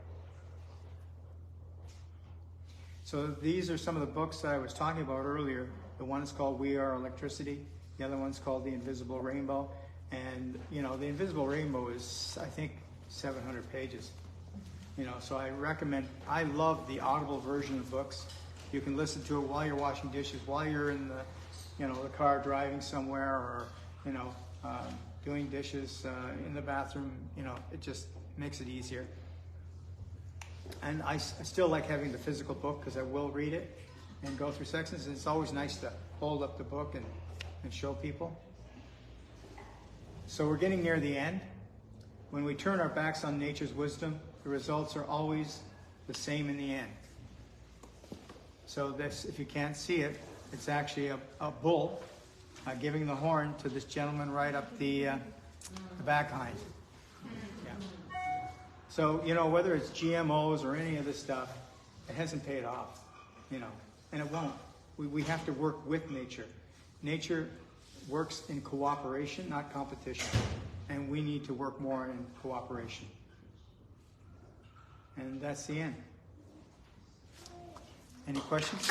So these are some of the books that I was talking about earlier. The one is called We Are Electricity. The other one's called The Invisible Rainbow. And, The Invisible Rainbow is, I think, 700 pages. So I love the audible version of books. You can listen to it while you're washing dishes, while you're in the car driving somewhere, or, doing dishes in the bathroom. It just makes it easier. And I still like having the physical book because I will read it and go through sections. And it's always nice to hold up the book and show people. So we're getting near the end. When we turn our backs on nature's wisdom, the results are always the same in the end. So this, if you can't see it, it's actually a bull giving the horn to this gentleman right up the back hind. Yeah. So, whether it's GMOs or any of this stuff, it hasn't paid off, and it won't. We have to work with nature. Nature works in cooperation, not competition. And we need to work more in cooperation. And that's the end. Any questions?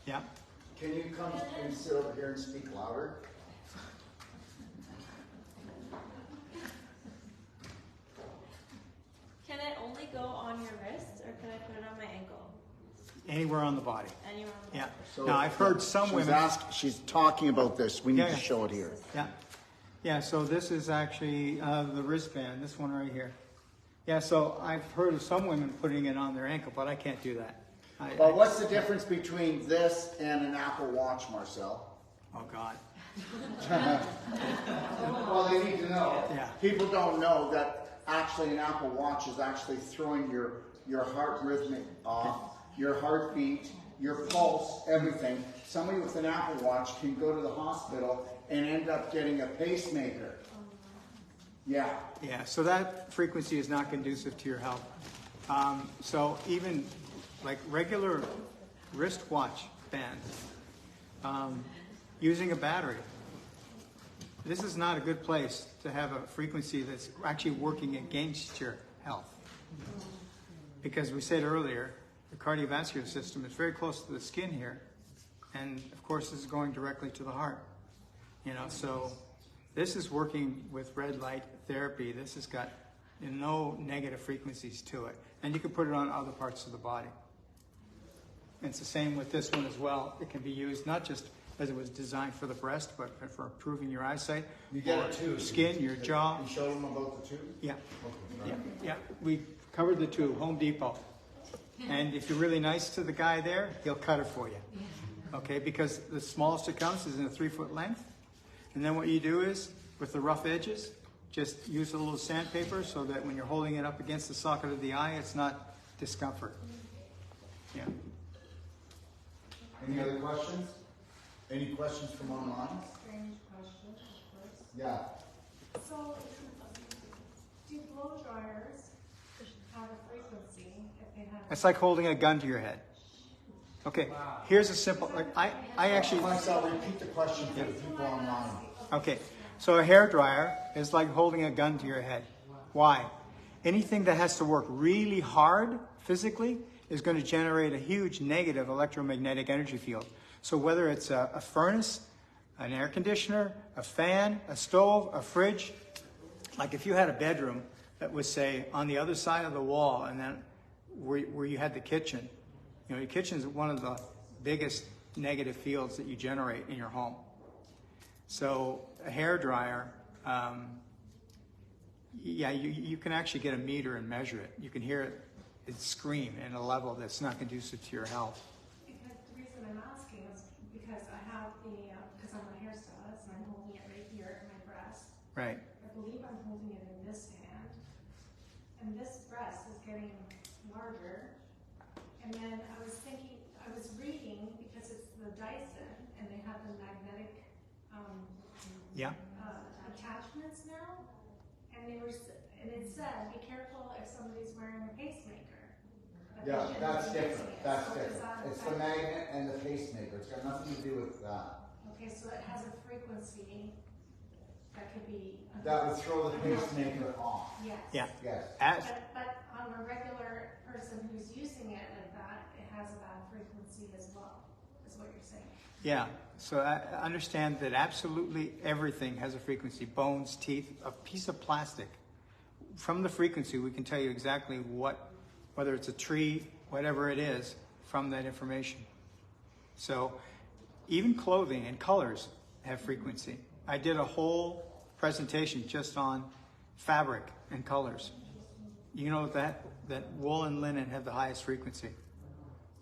Yeah. Can you come and sit over here and speak louder? Can it only go on your wrist, or can I put it on my ankle? Anywhere on the body. Anywhere on Yeah. So Now, I've heard some women. She's talking about this. We need Yeah, to yeah. show it here. Yeah. Yeah, so this is actually the wristband, this one right here. Yeah, so I've heard of some women putting it on their ankle, but I can't do that. Well, what's the difference between this and an Apple Watch, Marcel? Oh, God. Well, they need to know. Yeah. People don't know that actually an Apple Watch is actually throwing your heart rhythmic off, your heartbeat, your pulse, everything. Somebody with an Apple Watch can go to the hospital and end up getting a pacemaker. Yeah. Yeah, so that frequency is not conducive to your health. So even like regular wristwatch bands, using a battery, this is not a good place to have a frequency that's actually working against your health. Because we said earlier, the cardiovascular system is very close to the skin here, and of course this is going directly to the heart. You know, so this is working with red light therapy. This has got no negative frequencies to it. And you can put it on other parts of the body. And it's the same with this one as well. It can be used not just as it was designed for the breast, but for improving your eyesight, You get it too. skin, your jaw. You showed them about the tube? Yeah, Okay. yeah. We covered the tube, Home Depot. And if you're really nice to the guy there, he'll cut it for you. Okay, because the smallest it comes is in a 3-foot length. And then what you do is, with the rough edges, just use a little sandpaper so that when you're holding it up against the socket of the eye, it's not discomfort. Yeah. Any other questions? Any questions from online? Strange question, of course. Yeah. So, do blow dryers have a frequency if they have? It's like holding a gun to your head. Okay, here's a simple, like I actually, Myself, repeat the question for the people online. okay, so a hair dryer is like holding a gun to your head. Why? Anything that has to work really hard physically is going to generate a huge negative electromagnetic energy field. So whether it's a furnace, an air conditioner, a fan, a stove, a fridge, like if you had a bedroom that was, say, on the other side of the wall and then where you had the kitchen, you know, your kitchen is one of the biggest negative fields that you generate in your home. So a hair dryer, yeah, you can actually get a meter and measure it. You can hear it scream in a level that's not conducive to your health. Because the reason I'm asking is because I have because I'm a hairstylist and I'm holding it right here at my breast. Right. I believe I'm holding it in this hand. And this breast is getting larger. And then I was reading, because it's the Dyson, and they have the magnetic Yeah. Attachments now, and it said, be careful if somebody's wearing a pacemaker. But they Yeah, shouldn't that's be using different. it. That's So does different. that It's the affect- magnet and the pacemaker. It's got nothing to do with that. Okay, so it has a frequency that could be. That would throw the pacemaker off. Yes. Yeah. Yes. But on a regular person who's using it like that, it has a bad frequency as well, is what you're saying. Yeah, so I understand that absolutely everything has a frequency. Bones, teeth, a piece of plastic. From the frequency, we can tell you exactly whether it's a tree, whatever it is, from that information. So even clothing and colors have frequency. I did a whole presentation just on fabric and colors. You know that wool and linen have the highest frequency.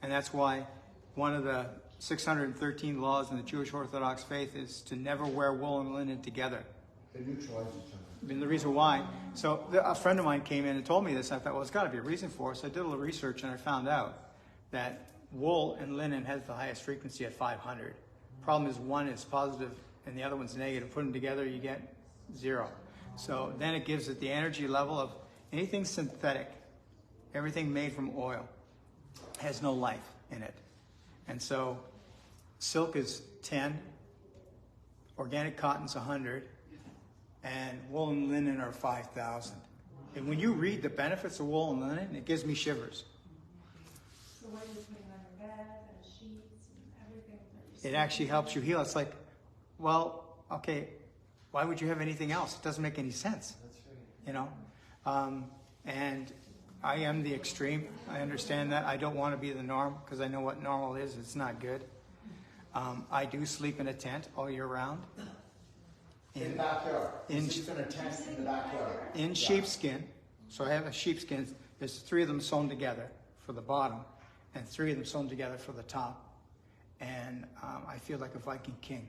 And that's why one of the 613 laws in the Jewish Orthodox faith is to never wear wool and linen together. They neutralize each other. And the reason why, so a friend of mine came in and told me this. I thought, well, it's got to be a reason for it. So I did a little research and I found out that wool and linen has the highest frequency at 500. Problem is one is positive and the other one's negative. Put them together, you get 0. So then it gives it the energy level of anything synthetic, everything made from oil, has no life in it. And so silk is 10, organic cotton's 100, and wool and linen are 5,000. And when you read the benefits of wool and linen, it gives me shivers. So what are you putting on your bed and sheets and everything? It actually helps you heal. It's like, well, okay, why would you have anything else? It doesn't make any sense. You know? And I am the extreme. I understand that. I don't want to be the norm because I know what normal is. It's not good. I do sleep in a tent all year round. In the backyard. Sleeps in a tent in the backyard. In sheepskin. So I have a sheepskin. There's 3 of them sewn together for the bottom and 3 of them sewn together for the top. And I feel like a Viking king.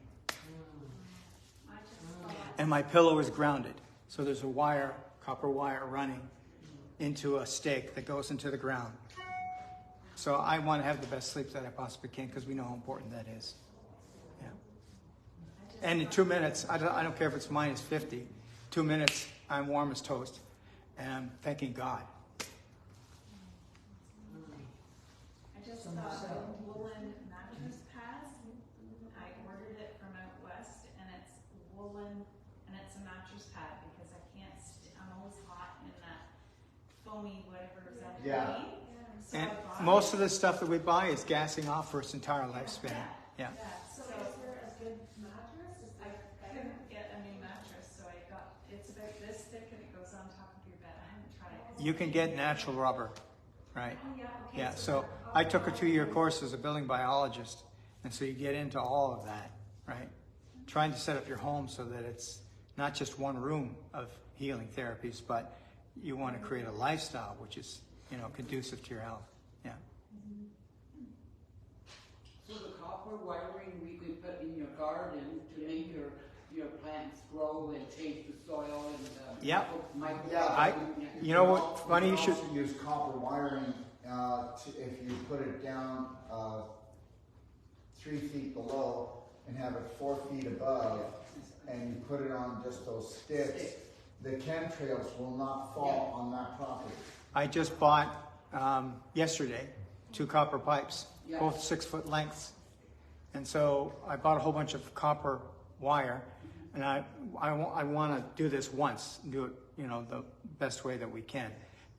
And my pillow is grounded. So there's a wire, copper wire running into a stake that goes into the ground. So I want to have the best sleep that I possibly can because we know how important that is. Yeah. And in 2 minutes, I don't care if it's minus 50, 2 minutes, I'm warm as toast. And I'm thanking God. I just bought a woolen mattress pads. I ordered it from out west, and it's woolen, and it's a mattress pad because I can't. I'm always hot in that foamy whatever is that. Yeah. So And I bought most it. of the stuff that we buy is gassing off for its entire lifespan. Yeah. So is there a good mattress? Is I there couldn't get a new mattress, so I got. It's about this thick, and it goes on top of your bed. I haven't tried it. You can get natural rubber, right? Oh, yeah, okay. Yeah, so I took a 2-year course as a building biologist, and so you get into all of that, right? Trying to set up your home so that it's not just one room of healing therapies, but you want to create a lifestyle which is, conducive to your health. Yeah. So the copper wiring we could put in your garden to make your plants grow and change the soil and Yeah. Yeah, You know what? Funny you should. also use copper wiring if you put it down 3 feet below and have it 4 feet above, and you put it on just those sticks. The chemtrails will not fall on that property. I just bought yesterday 2 copper pipes, Yeah. both 6-foot lengths, and so I bought a whole bunch of copper wire, and I want to do this once, do it the best way that we can,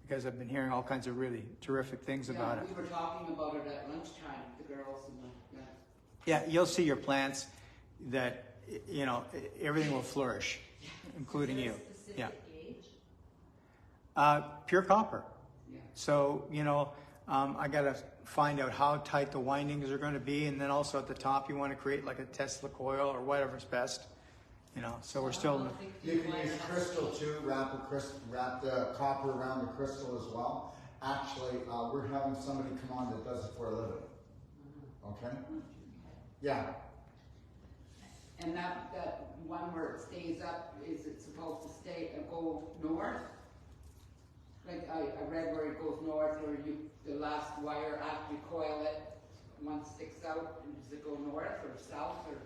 because I've been hearing all kinds of really terrific things about it. We were talking about it at lunchtime, the girls and the Yeah, you'll see your plants that everything will flourish, including you. Yeah. Pure copper. Yeah. So, I got to find out how tight the windings are going to be. And then also at the top, you want to create like a Tesla coil or whatever's best. So we're still... You can use crystal too, wrap the copper around the crystal as well. Actually, we're having somebody come on that does it for a living. Okay? Yeah. And that one where it stays up, is it supposed to stay and go north? Like I read where it goes north, where the last wire after you coil it, one sticks out, and does it go north or south or?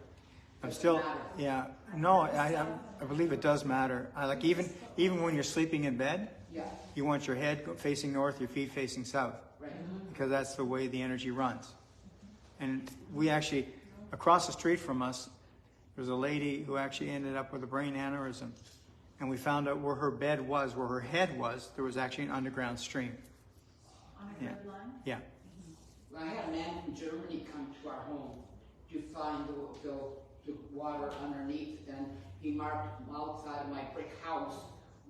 I'm does it still, matter? yeah, no, I believe it does matter. I like even when you're sleeping in bed, Yeah, you want your head facing north, your feet facing south, right. because that's the way the energy runs. And we actually, across the street from us, there's a lady who actually ended up with a brain aneurysm. And we found out where her bed was, where her head was, there was actually an underground stream. On a grid line? Yeah. I had a man from Germany come to our home to find the water underneath, and he marked outside of my brick house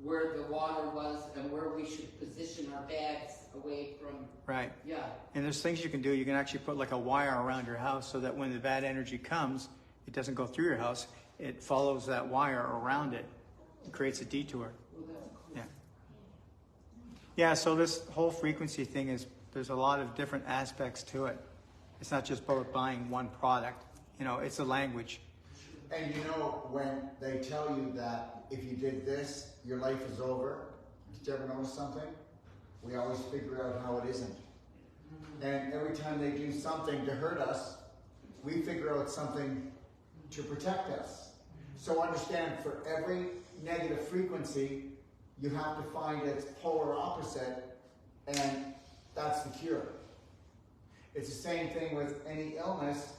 where the water was and where we should position our bags away from. Right. Yeah. And there's things you can do. You can actually put like a wire around your house so that when the bad energy comes, it doesn't go through your house. It follows that wire around it. It creates a detour. Yeah. Yeah, so this whole frequency thing there's a lot of different aspects to it. It's not just about buying one product. It's a language. And when they tell you that if you did this, your life is over, did you ever notice something? We always figure out how it isn't. And every time they do something to hurt us, we figure out something to protect us. So understand, for every negative frequency, you have to find its polar opposite, and that's the cure. It's the same thing with any illness.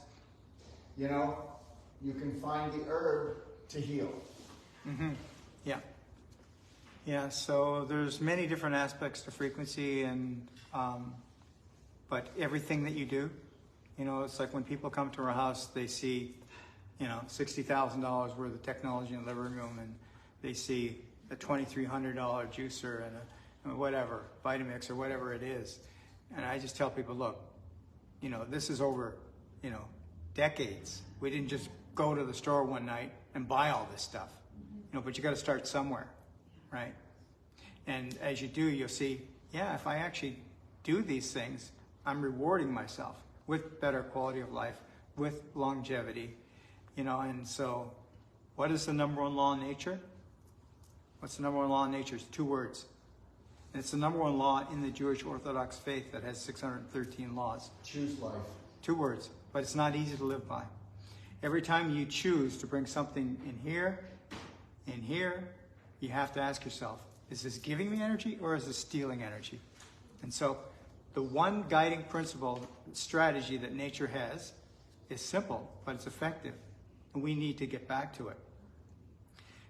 You can find the herb to heal. Mm-hmm. Yeah. Yeah, so there's many different aspects to frequency, and but everything that you do, it's like when people come to our house, they see, $60,000 worth of technology in the living room, and they see a $2,300 juicer whatever, Vitamix or whatever it is. And I just tell people, look, you know, this is over, you know, decades. We didn't just go to the store one night and buy all this stuff, you know, but you got to start somewhere, right? And as you do, you'll see, yeah, if I actually do these things, I'm rewarding myself with better quality of life, with longevity, you know. And so what is the number one law in nature? What's the number one law in nature? It's 2 words. And it's the number one law in the Jewish Orthodox faith that has 613 laws. Choose life. 2 words, but it's not easy to live by. Every time you choose to bring something in here, you have to ask yourself, is this giving me energy or is this stealing energy? And so the one guiding principle, strategy that nature has is simple, but it's effective. And we need to get back to it.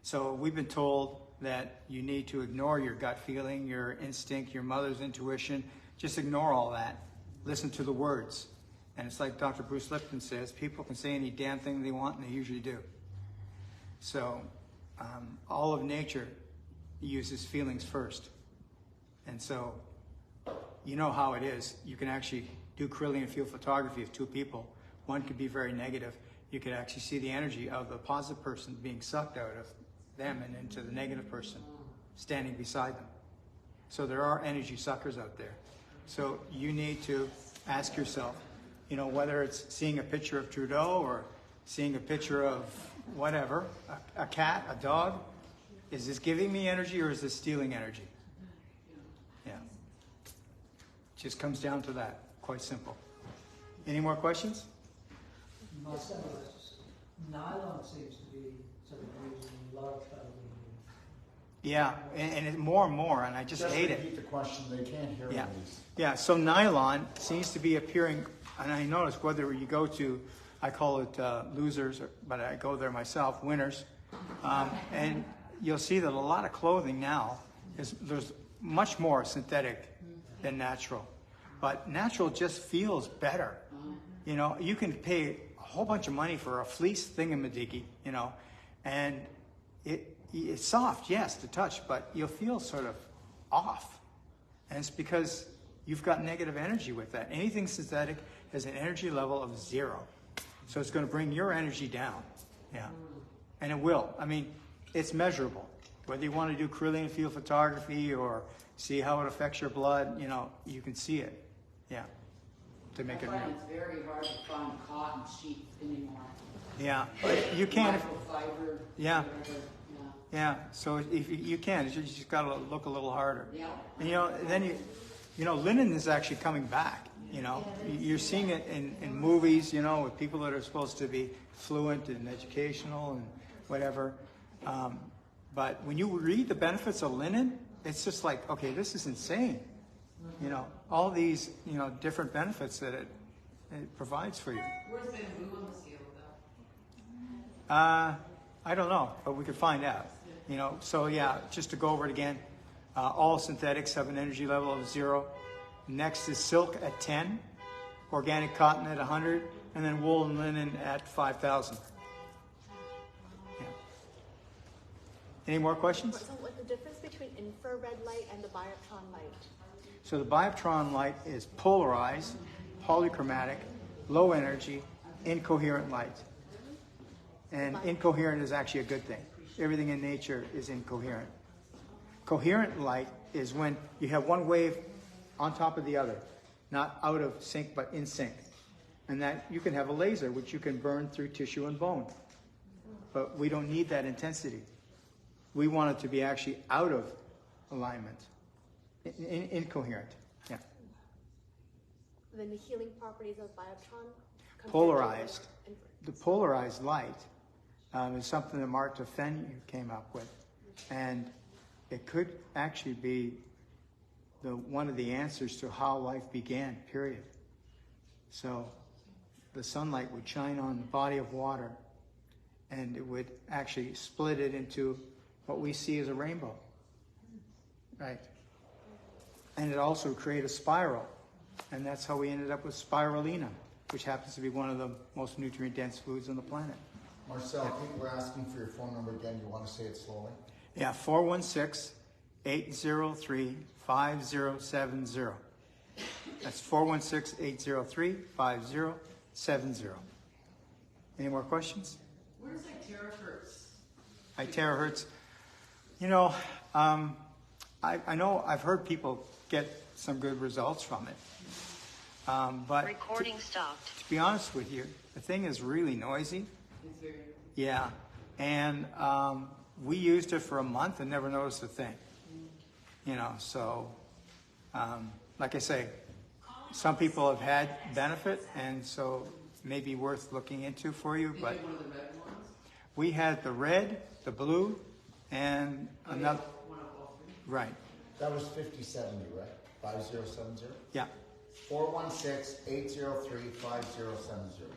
So we've been told that you need to ignore your gut feeling, your instinct, your mother's intuition. Just ignore all that. Listen to the words. And it's like Dr. Bruce Lipton says, people can say any damn thing they want, and they usually do. So all of nature uses feelings first. And so you know how it is. You can actually do Kirlian field photography of 2 people. One could be very negative. You could actually see the energy of the positive person being sucked out of them and into the negative person standing beside them. So there are energy suckers out there. So you need to ask yourself, you know, whether it's seeing a picture of Trudeau or seeing a picture of whatever, a cat, a dog, is this giving me energy or is this stealing energy? Yeah. Just comes down to that. Quite simple. Any more questions? Nylon seems to be sort of used in large family. Yeah, and it, more and more, and I just hate it. Repeat the question. They can't hear Yeah, these. yeah. So nylon seems to be appearing, and I notice whether you go to, I call it losers, but I go there myself, winners, and you'll see that a lot of clothing now there's much more synthetic than natural, but natural just feels better. You know, you can pay a whole bunch of money for a fleece thingamadiggy, you know, and it's soft, yes, to touch, but you'll feel sort of off. And it's because you've got negative energy with that. Anything synthetic has an energy level of 0. So it's going to bring your energy down. Yeah. And it will. I mean, it's measurable. Whether you want to do Kirlian field photography or see how it affects your blood, you know, you can see it. Yeah. To make it real. It's very hard to find cotton sheets anymore. Yeah. But you can. Microfiber. Yeah. Whatever. Yeah, so if you can, you just got to look a little harder. Yeah. And you know, then you know, linen is actually coming back. You know, you're seeing it in movies. You know, with people that are supposed to be fluent and educational and whatever. But when you read the benefits of linen, it's just like, okay, this is insane. You know, all these different benefits that it provides for you. Where's bamboo on the scale though? I don't know, but we could find out. You know, so yeah, just to go over it again, all synthetics have an energy level of 0. Next is silk at 10, organic cotton at 100, and then wool and linen at 5,000. Yeah. Any more questions? So what's the difference between infrared light and the bioptron light? So the bioptron light is polarized, polychromatic, low energy, incoherent light. And incoherent is actually a good thing. Everything in nature is incoherent. Coherent light is when you have one wave on top of the other, not out of sync, but in sync. And that you can have a laser, which you can burn through tissue and bone. But we don't need that intensity. We want it to be actually out of alignment, incoherent. Yeah. Then the healing properties of bioptron? Polarized. The polarized light is something that Marta Fenn came up with. And it could actually be one of the answers to how life began, period. So the sunlight would shine on a body of water and it would actually split it into what we see as a rainbow. Right? And it also created a spiral. And that's how we ended up with spirulina, which happens to be one of the most nutrient-dense foods on the planet. Marcel, people are asking for your phone number again. You want to say it slowly? Yeah, 416-888-8255. 416-803-5070. That's 416-803-5070. Any more questions? Where does terahertz? Terahertz. You know, I know I've heard people get some good results from it. But recording stopped. To be honest with you, the thing is really noisy. It's very... Yeah. And we used it for a month and never noticed a thing. You know, so like I say, some people have had benefit, and so maybe worth looking into for you. But one of the red ones? We had the red, the blue, and another. One of all three. Right. That was 5070, right? 5070? Yeah. 416-803-5070.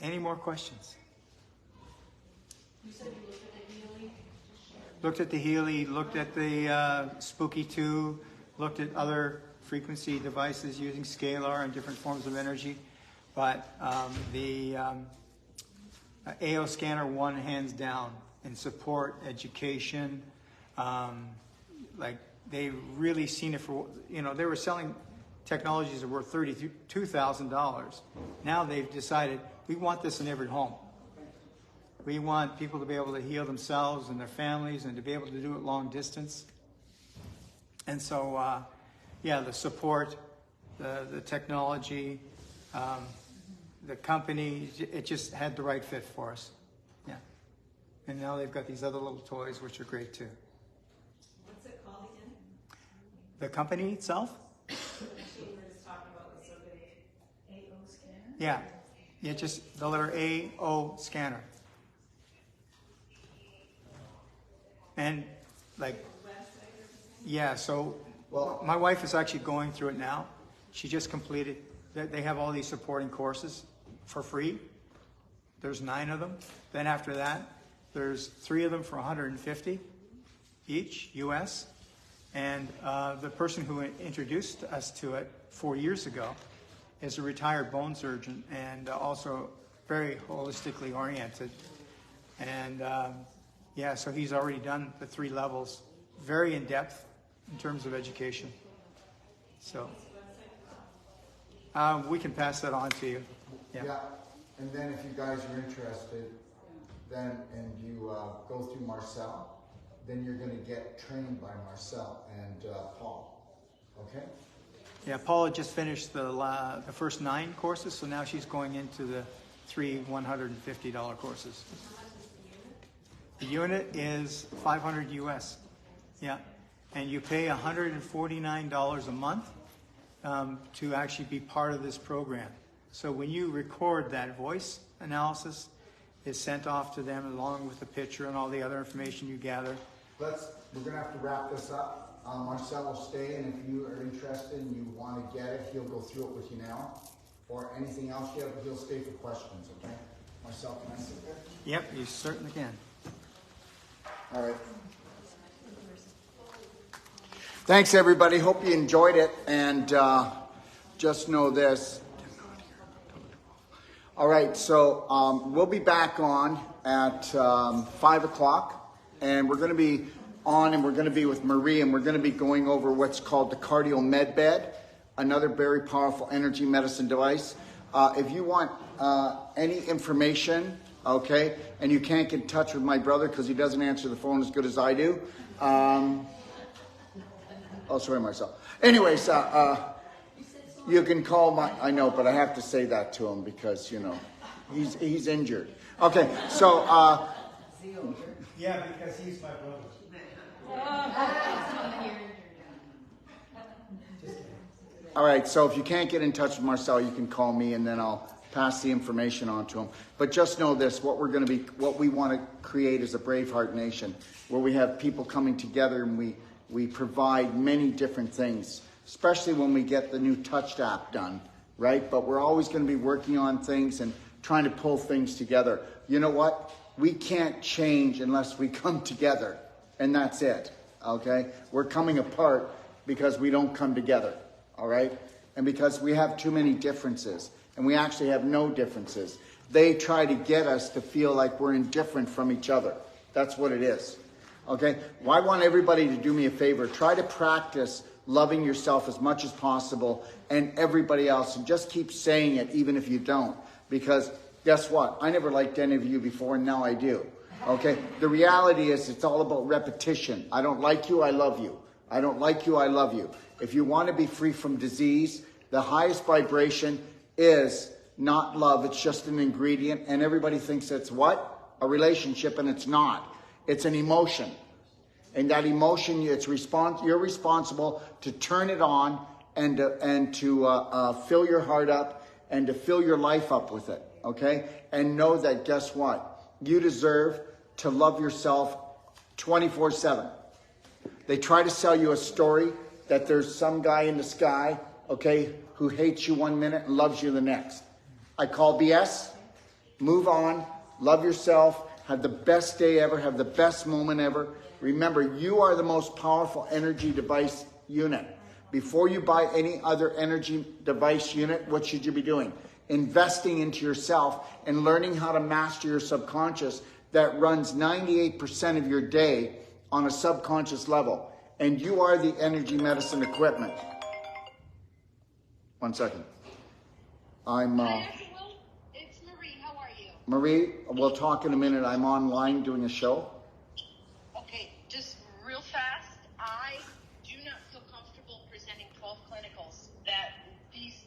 Any more questions? You said you looked at the Healy? Looked at the Healy, looked at the Spooky 2, looked at other frequency devices using scalar and different forms of energy. But the AO scanner won hands down in support, education. Like they really seen it for, you know, they were selling technologies that were worth $32,000. Now they've decided, we want this in every home. We want people to be able to heal themselves and their families and to be able to do it long distance. And so, yeah, the support, the technology, the company, it just had the right fit for us. Yeah. And now they've got these other little toys, which are great too. What's it called again? The company itself? The machine we were just talking about was a big AO scanner? Yeah. Yeah, just the letter AO scanner. And like, yeah, so well, my wife is actually going through it now. She just completed, they have all these supporting courses for free. There's 9 of them. Then after that, there's 3 of them for $150 each, US. And the person who introduced us to it 4 years ago is a retired bone surgeon and also very holistically oriented. And yeah, so he's already done the 3 levels, very in depth in terms of education. So we can pass that on to you. Yeah. And then if you guys are interested, then and you go through Marcel, then you're going to get trained by Marcel and Paul. Okay? Yeah, Paula just finished the first 9 courses, so now she's going into the 3 $150 courses. The unit is $500 US. Yeah, and you pay $149 a month to actually be part of this program. So when you record that voice analysis, it's sent off to them along with the picture and all the other information you gather. We're going to have to wrap this up. Marcel will stay, and if you are interested and you want to get it, he'll go through it with you now. Or anything else you have, he'll stay for questions, okay? Marcel, can I sit there? Yep, you certainly can. All right. Thanks, everybody. Hope you enjoyed it. And just know this. All right, so we'll be back on at 5 o'clock. And we're going to be on, and we're going to be with Marie, and we're going to be going over what's called the Cardio Med Bed, another very powerful energy medicine device. If you want any information, okay, and you can't get in touch with my brother because he doesn't answer the phone as good as I do. Oh, sorry, Marcel. Anyways, you can call my, I know, but I have to say that to him because, you know, he's injured. Okay, so. Yeah, because he's my brother. All right, so if you can't get in touch with Marcel, you can call me and then I'll pass the information on to him. But just know this, what we want to create is a BraveHeart nation where we have people coming together and we provide many different things, especially when we get the new Touched app done, right? But we're always going to be working on things and trying to pull things together. You know what? We can't change unless we come together, and that's it, okay? We're coming apart because we don't come together, all right? And because we have too many differences, and we actually have no differences. They try to get us to feel like we're indifferent from each other. That's what it is. Okay? Well, I want everybody to do me a favor. Try to practice loving yourself as much as possible and everybody else, and just keep saying it even if you don't. Because guess what? I never liked any of you before, and now I do. Okay? The reality is it's all about repetition. I don't like you, I love you. I don't like you, I love you. If you want to be free from disease, the highest vibration is not love. It's just an ingredient, and everybody thinks it's what? A relationship, and it's not. It's an emotion. And that emotion, you're responsible to turn it on and to fill your heart up and to fill your life up with it, okay? And know that, guess what? You deserve to love yourself 24/7. They try to sell you a story that there's some guy in the sky, okay, who hates you 1 minute and loves you the next. I call BS. Move on. Love yourself. Have the best day ever. Have the best moment ever. Remember, you are the most powerful energy device unit. Before you buy any other energy device unit, what should you be doing? Investing into yourself and learning how to master your subconscious that runs 98% of your day on a subconscious level. And you are the energy medicine equipment. 1 second. I'm... It's Marie. How are you? Marie, we'll talk in a minute. I'm online doing a show. Okay, just real fast. I do not feel comfortable presenting 12 clinicals.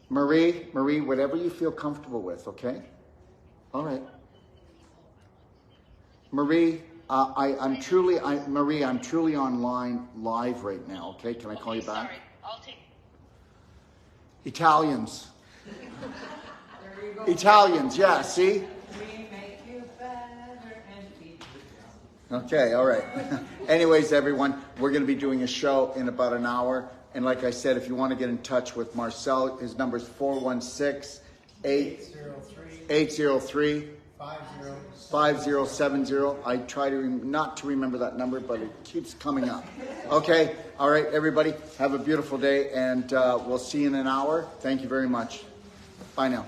Marie, whatever you feel comfortable with, okay? All right. Marie, I'm truly online live right now, okay? Can I call you back? Sorry, I'll take... Italians. Italians, yeah, see? Okay, all right. Anyways, everyone, we're going to be doing a show in about an hour. And like I said, if you want to get in touch with Marcel, his number is 416-803-5070. I try to not to remember that number, but it keeps coming up. Okay, all right, everybody, have a beautiful day, and we'll see you in an hour. Thank you very much. Bye now.